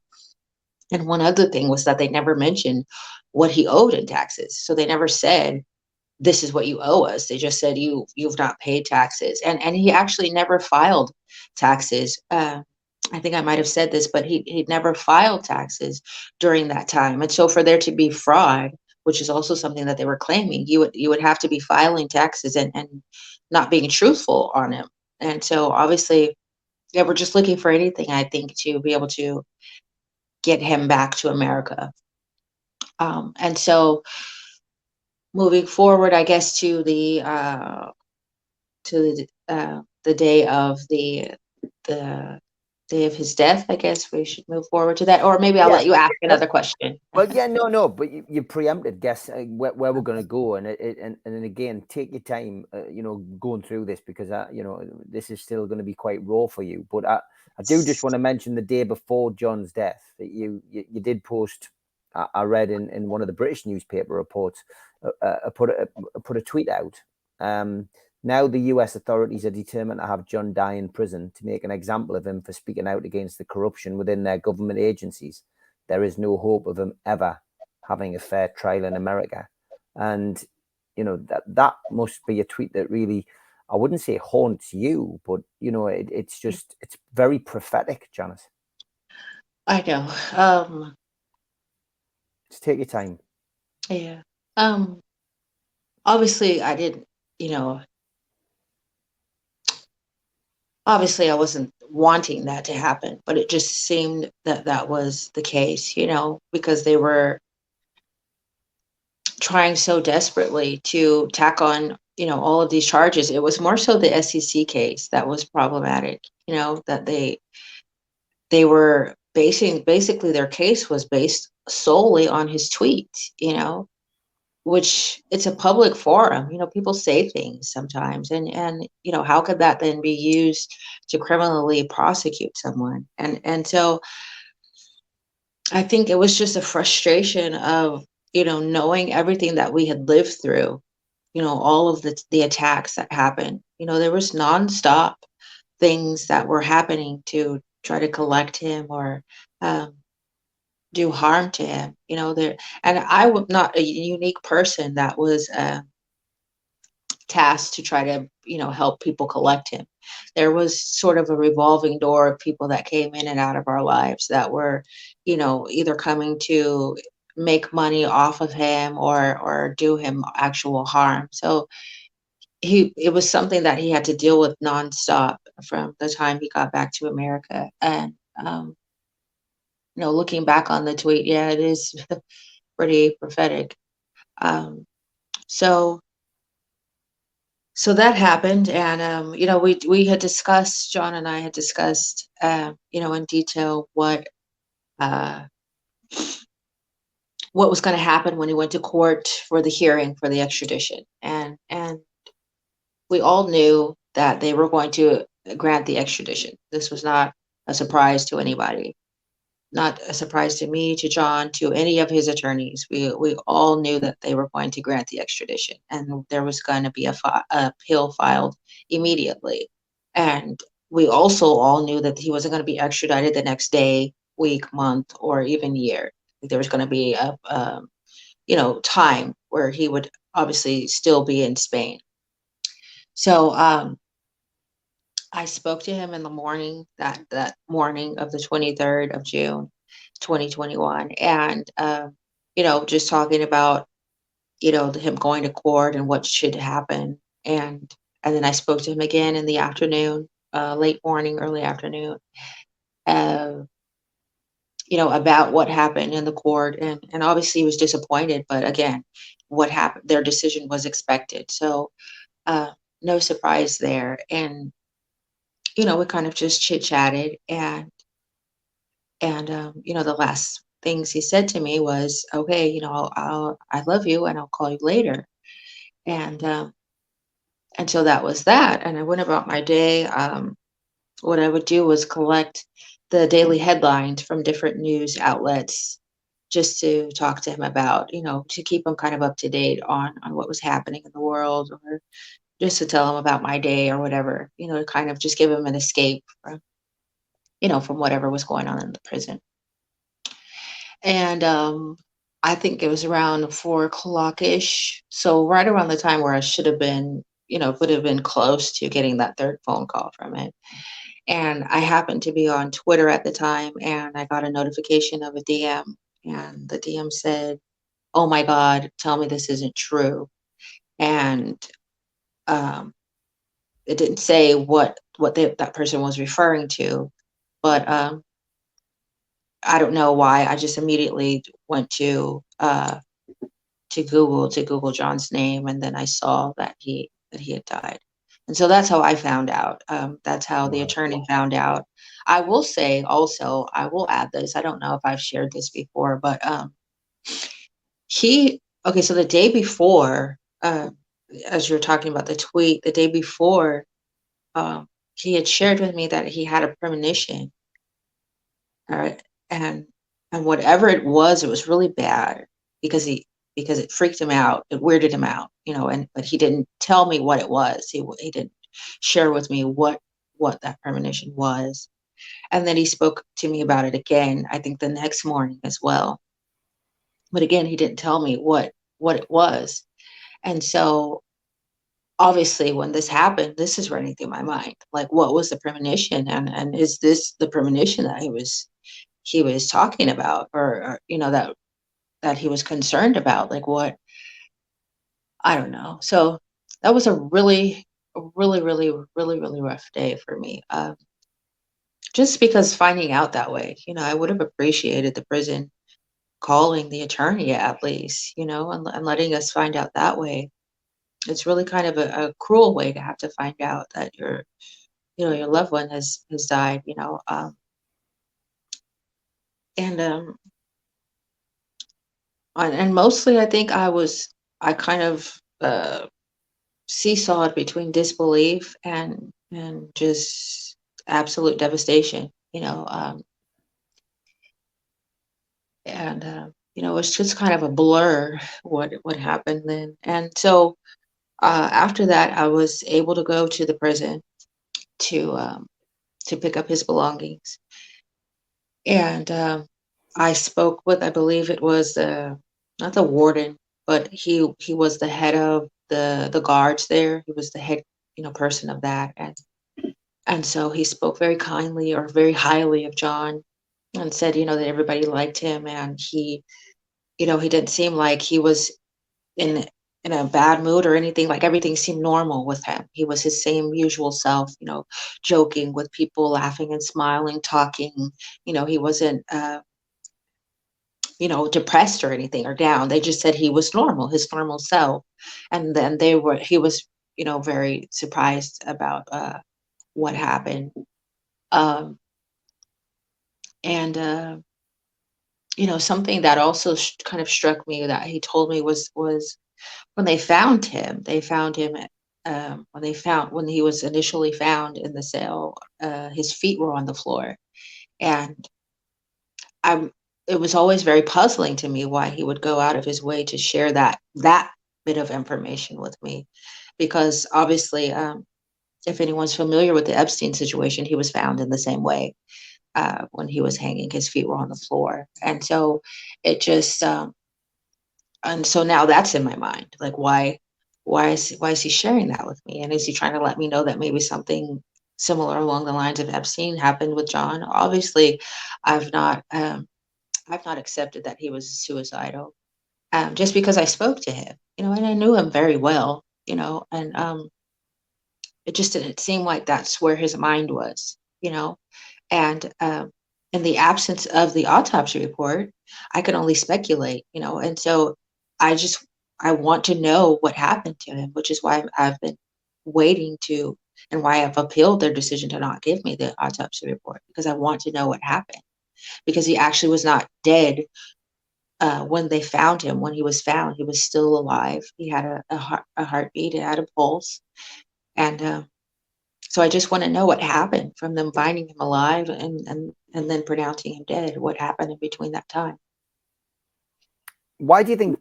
And one other thing was that they never mentioned what he owed in taxes. So they never said, this is what you owe us. They just said you've not paid taxes. And he actually never filed taxes. I think I might have said this, but he never filed taxes during that time. And so for there to be fraud, which is also something that they were claiming, you would have to be filing taxes and not being truthful on him. And so obviously, yeah, we're just looking for anything, I think, to be able to get him back to America. And so moving forward, I guess to the day of the day of his death, I guess we should move forward to that, or maybe I'll Yeah. let you ask Well, another question. well, yeah, no, but you preempted guess where we're going to go, and then again, take your time, going through this, because this is still going to be quite raw for you. But I do just want to mention the day before John's death that you did post. I read in one of the British newspaper reports, put a tweet out Now the US authorities are determined to have John die in prison to make an example of him for speaking out against the corruption within their government agencies. There is no hope of him ever having a fair trial in America. And, you know, that must be a tweet that really, I wouldn't say haunts you, but, you know, it's just, it's very prophetic, Janice. I know. Just take your time. Yeah. Obviously I didn't, you know, obviously I wasn't wanting that to happen, but it just seemed that that was the case, you know, because they were trying so desperately to tack on, you know, all of these charges. It was more so the SEC case that was problematic, you know, that they were basically their case was based solely on his tweet, you know, which it's a public forum, you know, people say things sometimes, and you know, how could that then be used to criminally prosecute someone? And so I think it was just a frustration of, you know, knowing everything that we had lived through, you know, all of the attacks that happened. You know, there was nonstop things that were happening to try to collect him or um, do harm to him. You know, there, and I was not a unique person that was tasked to try to, you know, help people collect him. There was sort of a revolving door of people that came in and out of our lives that were, you know, either coming to make money off of him or do him actual harm. So it was something that he had to deal with nonstop from the time he got back to America. And you know, looking back on the tweet, yeah, it is pretty prophetic. Um, so so that happened, and you know, we had discussed, John and I had discussed, you know, in detail uh, what was going to happen when he went to court for the hearing for the extradition, and we all knew that they were going to grant the extradition. This was not a surprise to anybody, not a surprise to me, to John, to any of his attorneys. We all knew that they were going to grant the extradition, and there was going to be a appeal filed immediately. And we also all knew that he wasn't going to be extradited the next day, week, month, or even year. There was going to be a you know, time where he would obviously still be in Spain. So I spoke to him in the morning, that morning of the 23rd of June, 2021, and you know, just talking about, you know, him going to court and what should happen, and then I spoke to him again in the afternoon, late morning, early afternoon, uh, you know, about what happened in the court, and obviously he was disappointed, but again, what happened, their decision was expected, so uh, no surprise there, and you know, we kind of just chit chatted, and you know, the last things he said to me was, "Okay, you know, I love you, and I'll call you later." And so that was that. And I went about my day. What I would do was collect the daily headlines from different news outlets, just to talk to him about, you know, to keep him kind of up to date on what was happening in the world, or just to tell him about my day or whatever, you know, to kind of just give him an escape from, you know, from whatever was going on in the prison. And I think it was around 4 o'clock ish. So right around the time where I should have been, you know, would have been close to getting that third phone call from it. And I happened to be on Twitter at the time, and I got a notification of a DM, and the DM said, "Oh my God, tell me this isn't true." And um, it didn't say what that person was referring to, but I don't know why. I just immediately went to Google John's name, and then I saw that he had died. And so that's how I found out. That's how the attorney found out. I will say also, I will add this. I don't know if I've shared this before, but he okay. So the day before, as you're talking about the tweet, the day before, he had shared with me that he had a premonition. All right, and whatever it was really bad because because it freaked him out. It weirded him out, but he didn't tell me what it was. He didn't share with me what that premonition was. And then he spoke to me about it again, I think the next morning as well. But again, he didn't tell me what it was. And so obviously when this happened, this is running through my mind. Like, what was the premonition? And is this the premonition that he was talking about, or that he was concerned about? Like, what? I don't know. So that was a really, really, really, really, really rough day for me. Just because finding out that way, I would have appreciated the prison calling the attorney at least, and letting us find out that way. It's really kind of a cruel way to have to find out that your loved one has died, and and mostly I think I kind of seesawed between disbelief and just absolute devastation, and it was just kind of a blur what happened then. And so after that, I was able to go to the prison to pick up his belongings, and I spoke with, I believe it was not the warden, but he was the head of the guards there. He was the head person of that, and so he spoke very kindly or very highly of John, and said that everybody liked him, and he didn't seem like he was in a bad mood or anything. Like, everything seemed normal with him. He was his same usual self, joking with people, laughing and smiling, talking. He wasn't depressed or anything or down. They just said he was normal, his normal self. And then he was very surprised about what happened. Um and something that also kind of struck me that he told me was when they found him, when he was initially found in the cell, his feet were on the floor. And it was always very puzzling to me why he would go out of his way to share that bit of information with me, because obviously, if anyone's familiar with the Epstein situation, he was found in the same way. When he was hanging, his feet were on the floor. And so it just and so now that's in my mind. Like, why is he sharing that with me? And is he trying to let me know that maybe something similar along the lines of Epstein happened with John? Obviously, I've not accepted that he was suicidal, just because I spoke to him, and I knew him very well, and it just didn't seem like that's where his mind was, and in the absence of the autopsy report, I could only speculate, and so I want to know what happened to him, which is why I've been waiting to, and why I've appealed their decision to not give me the autopsy report, because I want to know what happened, because he actually was not dead. When they found him, when he was found, he was still alive. He had a heartbeat, he had a pulse. And so I just want to know what happened from them finding him alive and then pronouncing him dead. What happened in between that time? Why do you think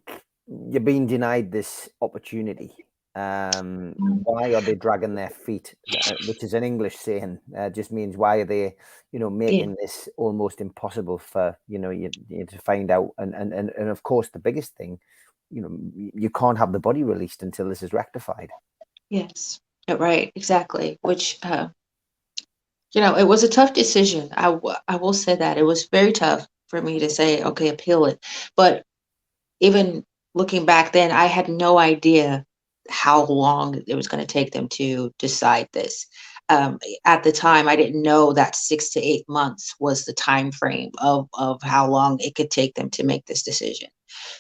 you're being denied this opportunity? Why are they dragging their feet? Which is an English saying, just means why are they, making this almost impossible for you to find out? And of course, the biggest thing, you can't have the body released until this is rectified. Yes, right, exactly. Which it was a tough decision. I will say that it was very tough for me to say, okay, appeal it. But even looking back then, I had no idea how long it was going to take them to decide this. At the time, I didn't know that 6 to 8 months was the time frame of how long it could take them to make this decision.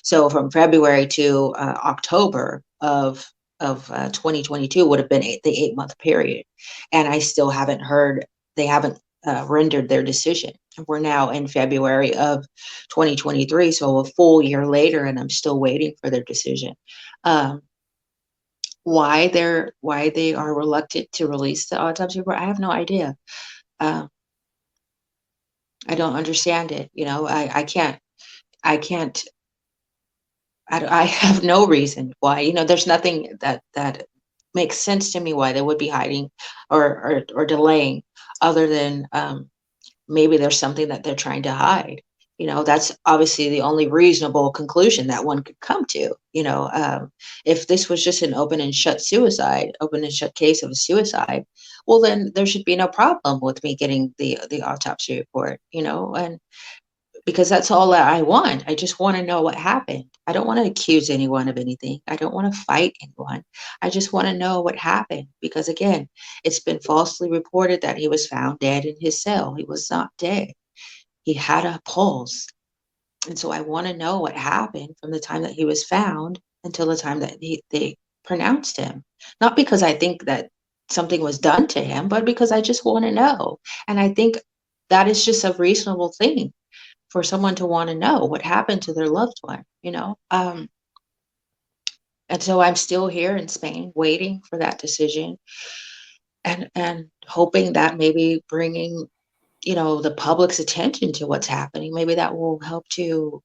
So from February to October of 2022 would have been the 8-month period, and I still haven't heard. They haven't rendered their decision. We're now in February of 2023, so a full year later, and I'm still waiting for their decision. Why they are reluctant to release the autopsy report, I have no idea. I don't understand it. I can't I have no reason why. There's nothing that makes sense to me why they would be hiding or delaying, other than maybe there's something that they're trying to hide. That's obviously the only reasonable conclusion that one could come to. If this was just an open and shut case of a suicide, well, then there should be no problem with me getting the autopsy report. And because that's all that I want. I just want to know what happened. I don't want to accuse anyone of anything. I don't want to fight anyone. I just want to know what happened, because again, it's been falsely reported that he was found dead in his cell. He was not dead. He had a pulse. And so I want to know what happened from the time that he was found until the time that they pronounced him. Not because I think that something was done to him, but because I just want to know. And I think that is just a reasonable thing for someone to want to know what happened to their loved one. And so I'm still here in Spain waiting for that decision, and hoping that maybe bringing the public's attention to what's happening, maybe that will help to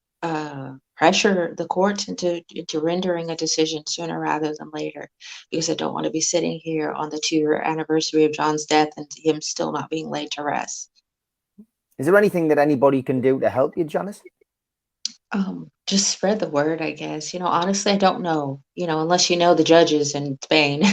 pressure the courts into rendering a decision sooner rather than later, because I don't want to be sitting here on the 2-year anniversary of John's death and him still not being laid to rest. Is there anything that anybody can do to help you, Janice? Just spread the word, I guess. Honestly, I don't know, unless the judges in Spain.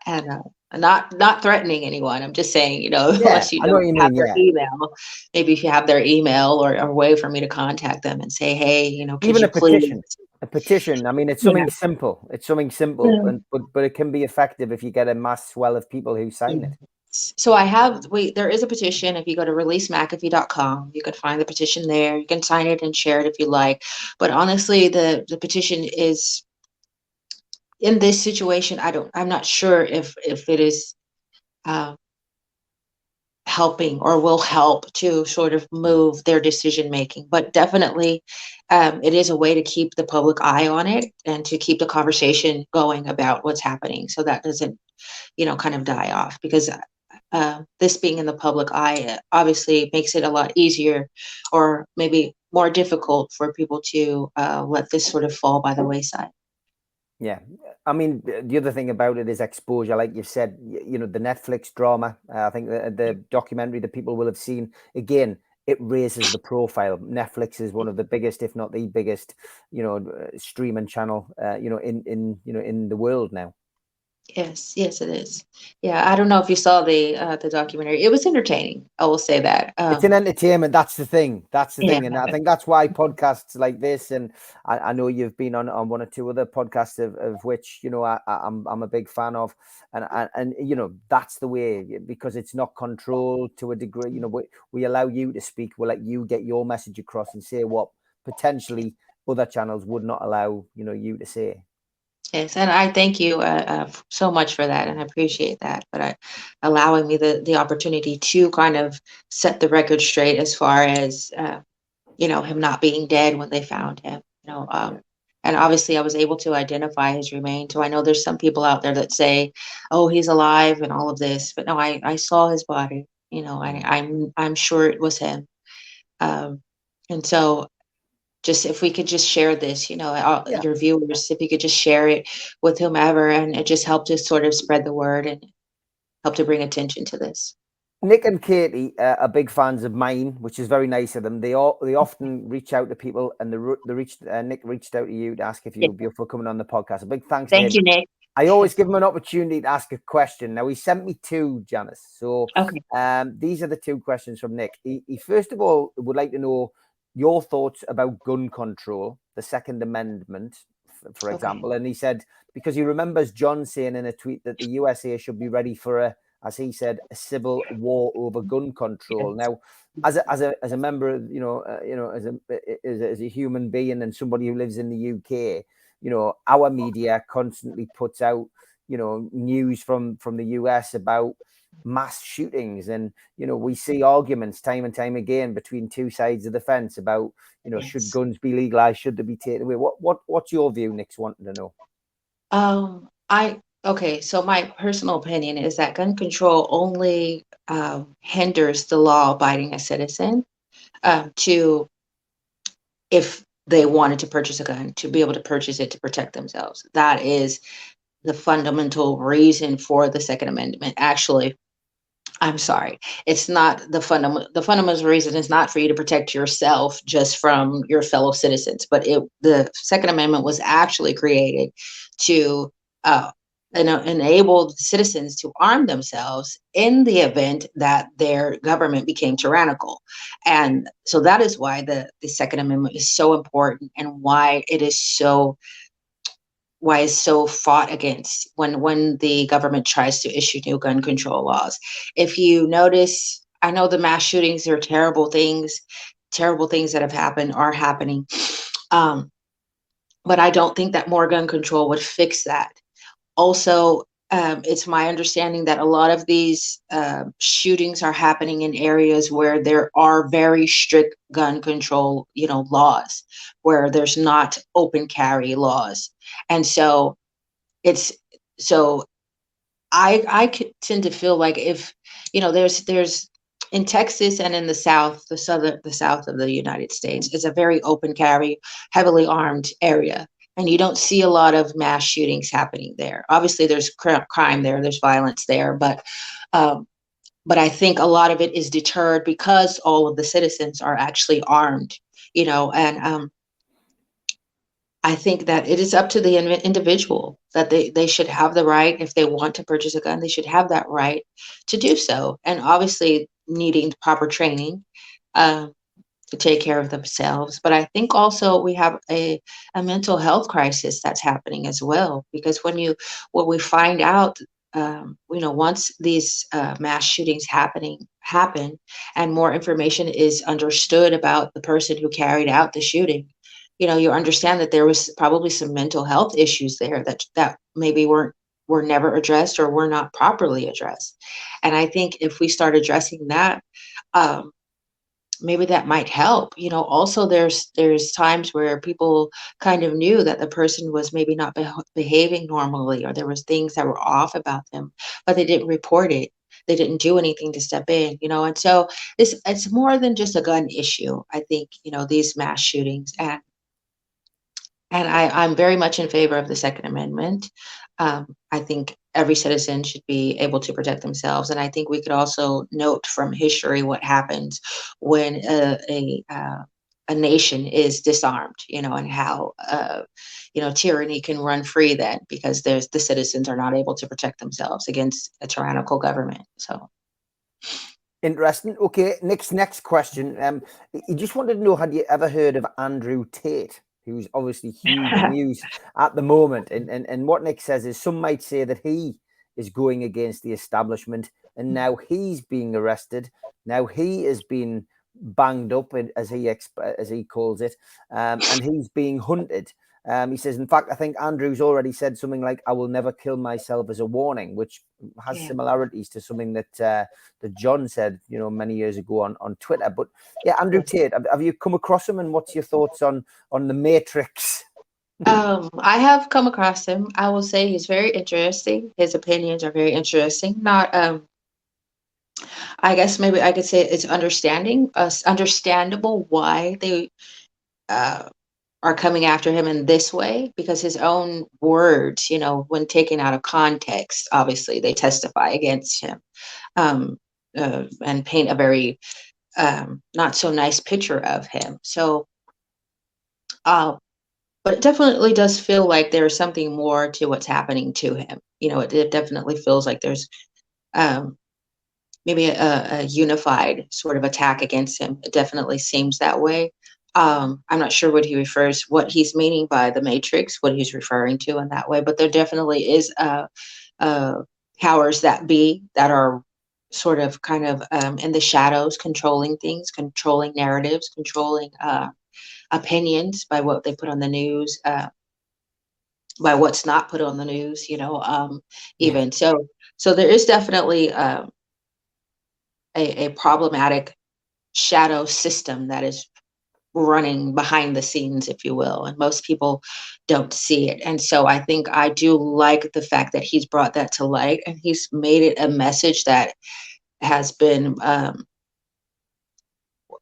And not threatening anyone. I'm just saying, unless I know what you have mean. their Yeah, email, maybe if you have their email or a way for me to contact them and say, hey, could even you a petition. please? A petition. I mean, it's Yeah. something simple. It's something simple, but it can be effective if you get a mass swell of people who sign it. So there is a petition. If you go to releasemcafee.com, you can find the petition there. You can sign it and share it if you like. But honestly, the petition is, in this situation, I'm not sure if it is helping or will help to sort of move their decision making, but definitely it is a way to keep the public eye on it and to keep the conversation going about what's happening, so that doesn't kind of die off, because this being in the public eye obviously makes it a lot easier, or maybe more difficult, for people to let this sort of fall by the wayside. Yeah, I mean, the other thing about it is exposure, like you said. The Netflix drama. I think the documentary that people will have seen, again, it raises the profile. Netflix is one of the biggest, if not the biggest, streaming channel, in the world now. Yes, it is. Yeah, I don't know if you saw the documentary. It was entertaining, I will say that. It's an entertainment. That's the thing. Yeah. And I think that's why podcasts like this, and I know you've been on one or two other podcasts of which I'm a big fan of, and that's the way, because it's not controlled to a degree. We allow you to speak. We'll let you get your message across and say what potentially other channels would not allow you to say. Yes, and I thank you so much for that, and I appreciate that. But allowing me the opportunity to kind of set the record straight as far as him not being dead when they found him. And obviously I was able to identify his remains. So I know there's some people out there that say, "Oh, he's alive," and all of this, but no, I saw his body. I'm sure it was him. And so, just if we could just share this, your viewers, if you could just share it with whomever, and it just helped to sort of spread the word and help to bring attention to this. Nick and Katie are big fans of mine, which is very nice of them. They often reach out to people, and Nick reached out to you to ask if you'd be up for coming on the podcast. A big thanks to him. Thank you, Nick. I always give him an opportunity to ask a question. Now, he sent me two, Janice. So these are the two questions from Nick. He first of all would like to know your thoughts about gun control, the Second Amendment, for example. And he said, because he remembers John saying in a tweet that the USA should be ready for as he said, a civil war over gun control. Now, as a member, as a human being and somebody who lives in the UK, our media constantly puts out, news from the US about mass shootings, and we see arguments time and time again between two sides of the fence about, should guns be legalized, should they be taken away? What's your view? Nick's wanting to know. Okay, so my personal opinion is that gun control only hinders the law-abiding citizen if they wanted to purchase a gun to be able to purchase it to protect themselves. That is the fundamental reason for the Second Amendment. Actually, I'm sorry. It's not the fundamental. The fundamental reason is not for you to protect yourself just from your fellow citizens, but the Second Amendment was actually created to uh, enable citizens to arm themselves in the event that their government became tyrannical. And so that is why the Second Amendment is so important, and why it's so fought against when the government tries to issue new gun control laws. If you notice, I know the mass shootings are terrible things that have happened are happening. But I don't think that more gun control would fix that. Also, it's my understanding that a lot of these shootings are happening in areas where there are very strict gun control, laws, where there's not open carry laws. And so it's so I tend to feel like if there's in Texas and in the South, the South of the United States is a very open carry, heavily armed area, and you don't see a lot of mass shootings happening there. Obviously, there's crime there, there's violence there, but I think a lot of it is deterred because all of the citizens are actually armed, and I think that it is up to the individual that they should have the right, if they want to purchase a gun, they should have that right to do so. And obviously needing proper training to take care of themselves. But I think also we have a mental health crisis that's happening as well, because when we find out, once these mass shootings happen and more information is understood about the person who carried out the shooting, you understand that there was probably some mental health issues there that maybe were never addressed or were not properly addressed. And I think if we start addressing that, maybe that might help. Also there's times where people kind of knew that the person was maybe not behaving normally, or there was things that were off about them, but they didn't report it. They didn't do anything to step in, and so it's more than just a gun issue. I think, these mass shootings, and I'm very much in favor of the Second Amendment. I think every citizen should be able to protect themselves. And I think we could also note from history what happens when a nation is disarmed, and how, tyranny can run free then, because the citizens are not able to protect themselves against a tyrannical government. So. Interesting. Okay, next question. He just wanted to know, had you ever heard of Andrew Tate, who's obviously huge news at the moment? And what Nick says is, some might say that he is going against the establishment, and now he's being arrested. Now he is being banged up, as he calls it, and he's being hunted. He says, in fact, I think Andrew's already said something like, "I will never kill myself," as a warning, which has similarities to something that John said, many years ago on Twitter. But yeah, Andrew Tate, have you come across him, and what's your thoughts on the Matrix? I have come across him. I will say he's very interesting. His opinions are very interesting. Not, I guess maybe I could say it's understandable why they are coming after him in this way, because his own words, when taken out of context, obviously they testify against him, and paint a very not so nice picture of him. So, but it definitely does feel like there's something more to what's happening to him. It definitely feels like there's maybe a unified sort of attack against him. It definitely seems that way. I'm not sure what he's meaning by the Matrix, what he's referring to in that way, but there definitely is powers that be that are sort of kind of in the shadows, controlling things, controlling narratives, controlling opinions by what they put on the news, by what's not put on the news, even. So there is definitely a problematic shadow system that is running behind the scenes, if you will, and most people don't see it. And so I think I do like the fact that he's brought that to light, and he's made it a message that has been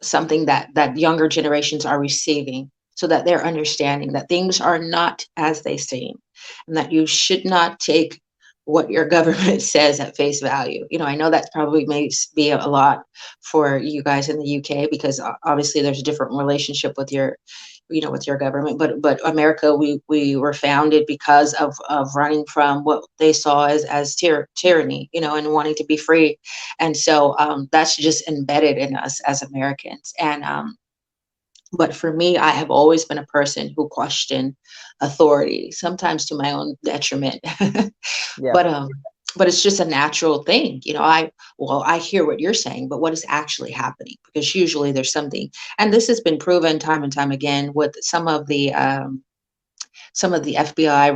something that younger generations are receiving. so that they're understanding that things are not as they seem, and that you should not take what your government says at face value. I know that probably may be a lot for you guys in the UK, because obviously there's a different relationship with your with your government, but America, we were founded because of running from what they saw as tyranny, and wanting to be free. And so that's just embedded in us as Americans. And but for me, I have always been a person who questioned authority, sometimes to my own detriment. Yeah. But it's just a natural thing. I hear what you're saying, but what is actually happening? Because usually there's something, and this has been proven time and time again with some of the FBI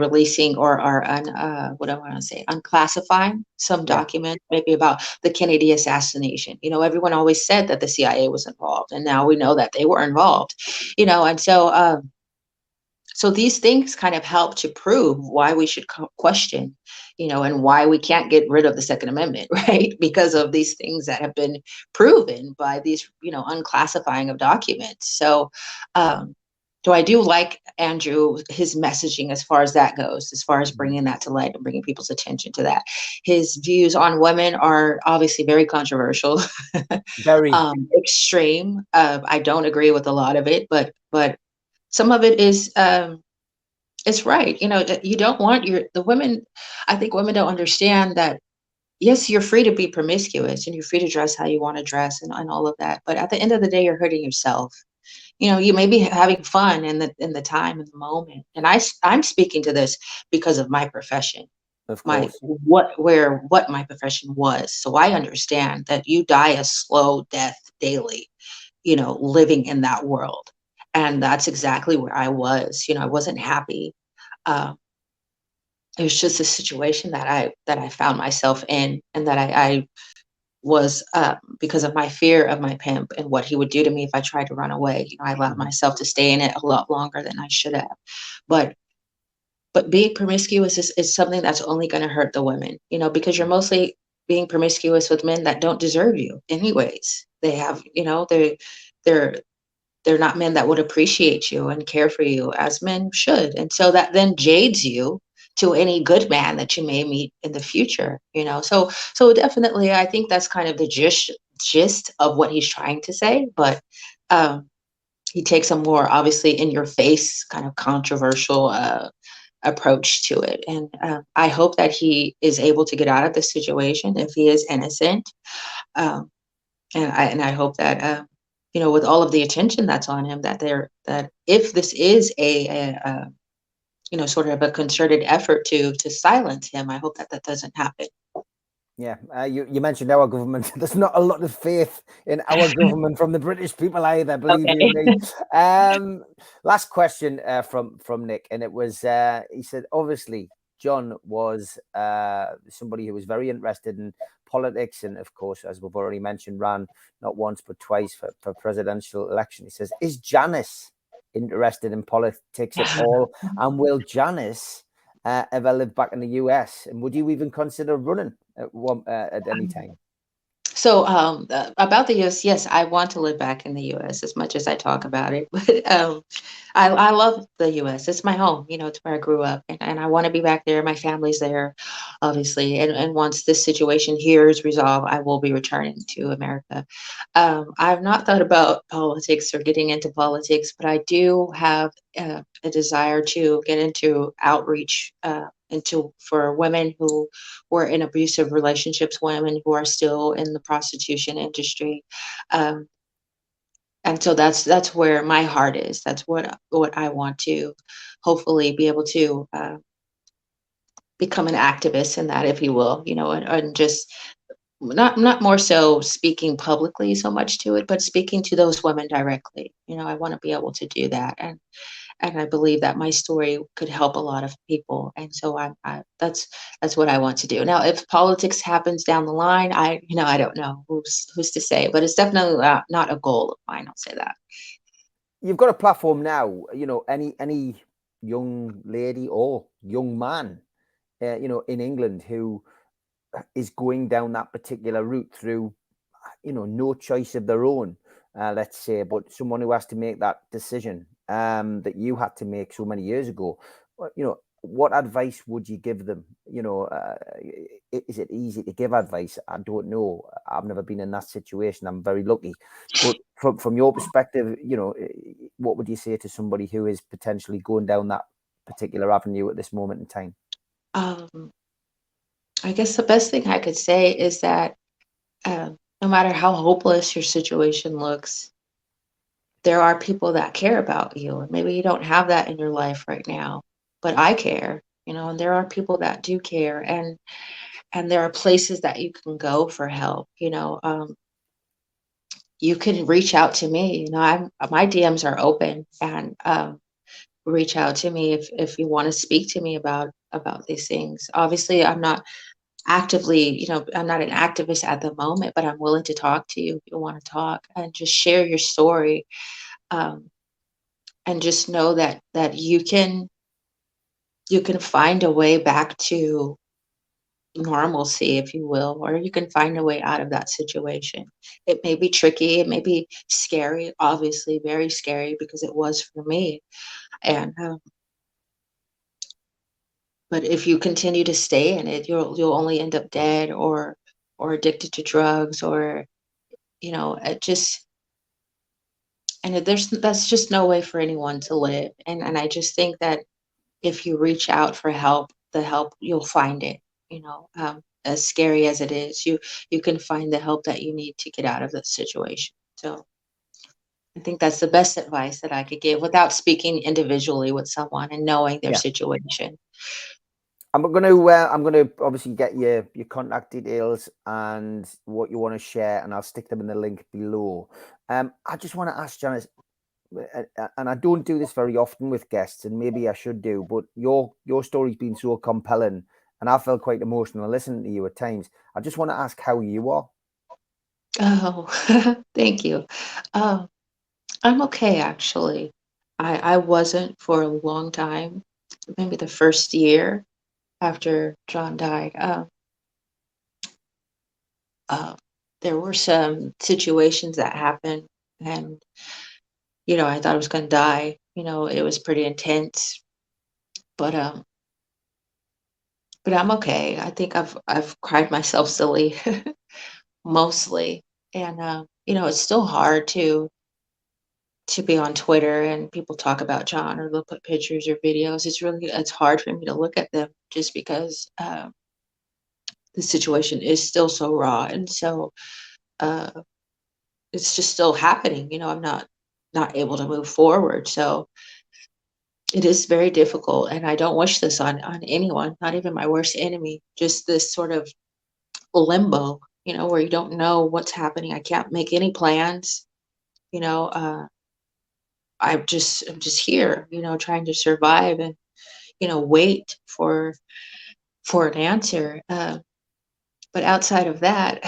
releasing what I want to say, unclassifying some Yeah. documents, maybe about the Kennedy assassination. Everyone always said that the CIA was involved, and now we know that they were involved. And so these things kind of help to prove why we should question, and why we can't get rid of the Second Amendment, right? Because of these things that have been proven by these, unclassifying of documents. So, so I do like Andrew, his messaging as far as that goes, as far as bringing that to light and bringing people's attention to that. His views on women are obviously very controversial, Very. extreme. I don't agree with a lot of it, but some of it is it's right. You don't want the women. I think women don't understand that. Yes, you're free to be promiscuous and you're free to dress how you want to dress and all of that. But at the end of the day, you're hurting yourself. You may be having fun in the time and the moment. And I'm speaking to this because of my profession, Of my course. what my profession was. So I understand that you die a slow death daily, living in that world. And that's exactly where I was. I wasn't happy. Uh, it was just a situation that I found myself in, and that I was because of my fear of my pimp and what he would do to me if I tried to run away. I allowed myself to stay in it a lot longer than I should have. But being promiscuous is something that's only going to hurt the women, because you're mostly being promiscuous with men that don't deserve you anyways. They have, they're they're not men that would appreciate you and care for you as men should. And so that then jades you to any good man that you may meet in the future, So definitely I think that's kind of the gist of what he's trying to say. But he takes a more obviously in your face kind of controversial approach to it. And I hope that he is able to get out of this situation if he is innocent. Um, and I hope that with all of the attention that's on him, that if this is a sort of a concerted effort to silence him, I hope that that doesn't happen. Yeah, you mentioned our government. There's not a lot of faith in our government from the British people either, believe you me. Last question from Nick, and it was he said, obviously John was somebody who was very interested in politics, and of course, as we've already mentioned, ran not once but twice for presidential election. He says, is Janice interested in politics at all, and will Janice ever live back in the US, and would you even consider running at any time? So about the US, yes, I want to live back in the US as much as I talk about it. But I love the US. It's my home, it's where I grew up, and I want to be back there. My family's there, obviously. And once this situation here is resolved, I will be returning to America. I've not thought about politics or getting into politics, but I do have a desire to get into outreach for women who were in abusive relationships, women who are still in the prostitution industry. Um, and so that's where my heart is. That's what I want to hopefully be able to become an activist in that, if you will, and just not more so speaking publicly so much to it, but speaking to those women directly. I want to be able to do that. And I believe that my story could help a lot of people. And so that's what I want to do. Now, if politics happens down the line, I don't know who's to say, but it's definitely not a goal of mine. I'll say that. You've got a platform now. Any young lady or young man, in England who is going down that particular route through, no choice of their own, let's say, but someone who has to make that decision that you had to make so many years ago, what advice would you give them? Is it easy to give advice? I don't know. I've never been in that situation. I'm very lucky. But from your perspective, what would you say to somebody who is potentially going down that particular avenue at this moment in time? I guess the best thing I could say is that no matter how hopeless your situation looks, there are people that care about you. And maybe you don't have that in your life right now, but I care, and there are people that do care. And there are places that you can go for help. You can reach out to me. My DMs are open, and reach out to me if you want to speak to me about these things. Obviously, I'm not actively, I'm not an activist at the moment, but I'm willing to talk to you if you want to talk and just share your story. And just know that you can find a way back to normalcy, if you will, or you can find a way out of that situation. It may be tricky, it may be scary, obviously very scary, because it was for me. And but if you continue to stay in it, you'll only end up dead or addicted to drugs, or it just, and that's just no way for anyone to live. And I just think that if you reach out for help, the help, you'll find it. As scary as it is, you can find the help that you need to get out of the situation. So I think that's the best advice that I could give without speaking individually with someone and knowing their situation. I'm gonna obviously get your contact details and what you want to share, and I'll stick them in the link below. I just want to ask Janice, and I don't do this very often with guests, and maybe I should do, but your story's been so compelling, and I felt quite emotional listening to you at times. I just want to ask how you are. Oh, thank you. I'm okay, actually. I wasn't for a long time, maybe the first year after John died. There were some situations that happened, and I thought I was going to die. It was pretty intense, but I'm okay. I think I've cried myself silly mostly, and it's still hard to be on Twitter and people talk about John, or they'll put pictures or videos. It's hard for me to look at them, just because the situation is still so raw, and so uh, it's just still happening. I'm not able to move forward, so it is very difficult, and I don't wish this on anyone, not even my worst enemy. Just this sort of limbo, where you don't know what's happening. I can't make any plans. I'm just here, trying to survive and wait for an answer. But outside of that,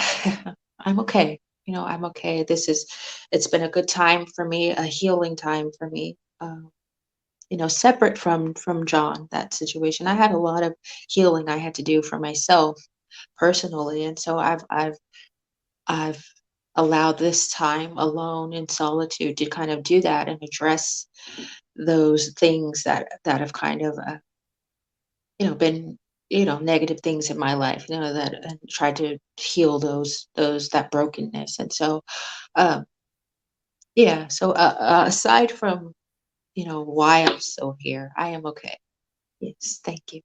I'm okay. I'm okay. It's been a good time for me, a healing time for me. Separate from John, that situation, I had a lot of healing I had to do for myself personally, and so I've allowed this time alone in solitude to kind of do that and address those things that have kind of been negative things in my life, that, and try to heal that brokenness. And so yeah, so aside from why I'm still here, I am okay. Yes, thank you.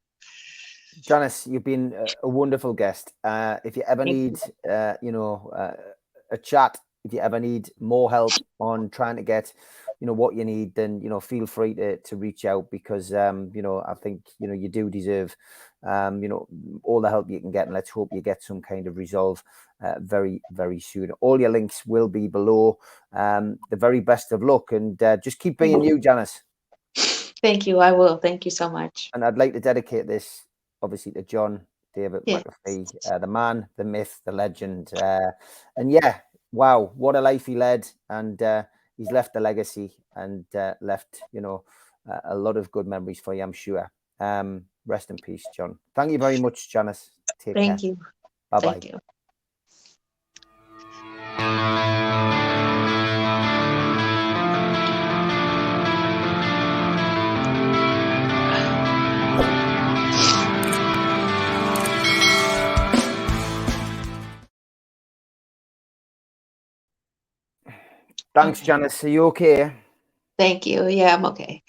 Janice, you've been a wonderful guest. If you ever need a chat, if you ever need more help on trying to get what you need, then feel free to reach out, because I think you do deserve all the help you can get, and let's hope you get some kind of resolve very, very soon. All your links will be below. The very best of luck, and just keep being you, Janice. Thank you. I will. Thank you so much. And I'd like to dedicate this obviously to John David McAfee, the man, the myth, the legend. And yeah, wow, what a life he led. And he's left a legacy, and left, a lot of good memories for you, I'm sure. Rest in peace, John. Thank you very much, Janice. Take care. Thank you. Bye-bye. Thank you. Thanks, Okay. Janice. Are you okay? Thank you. Yeah, I'm okay.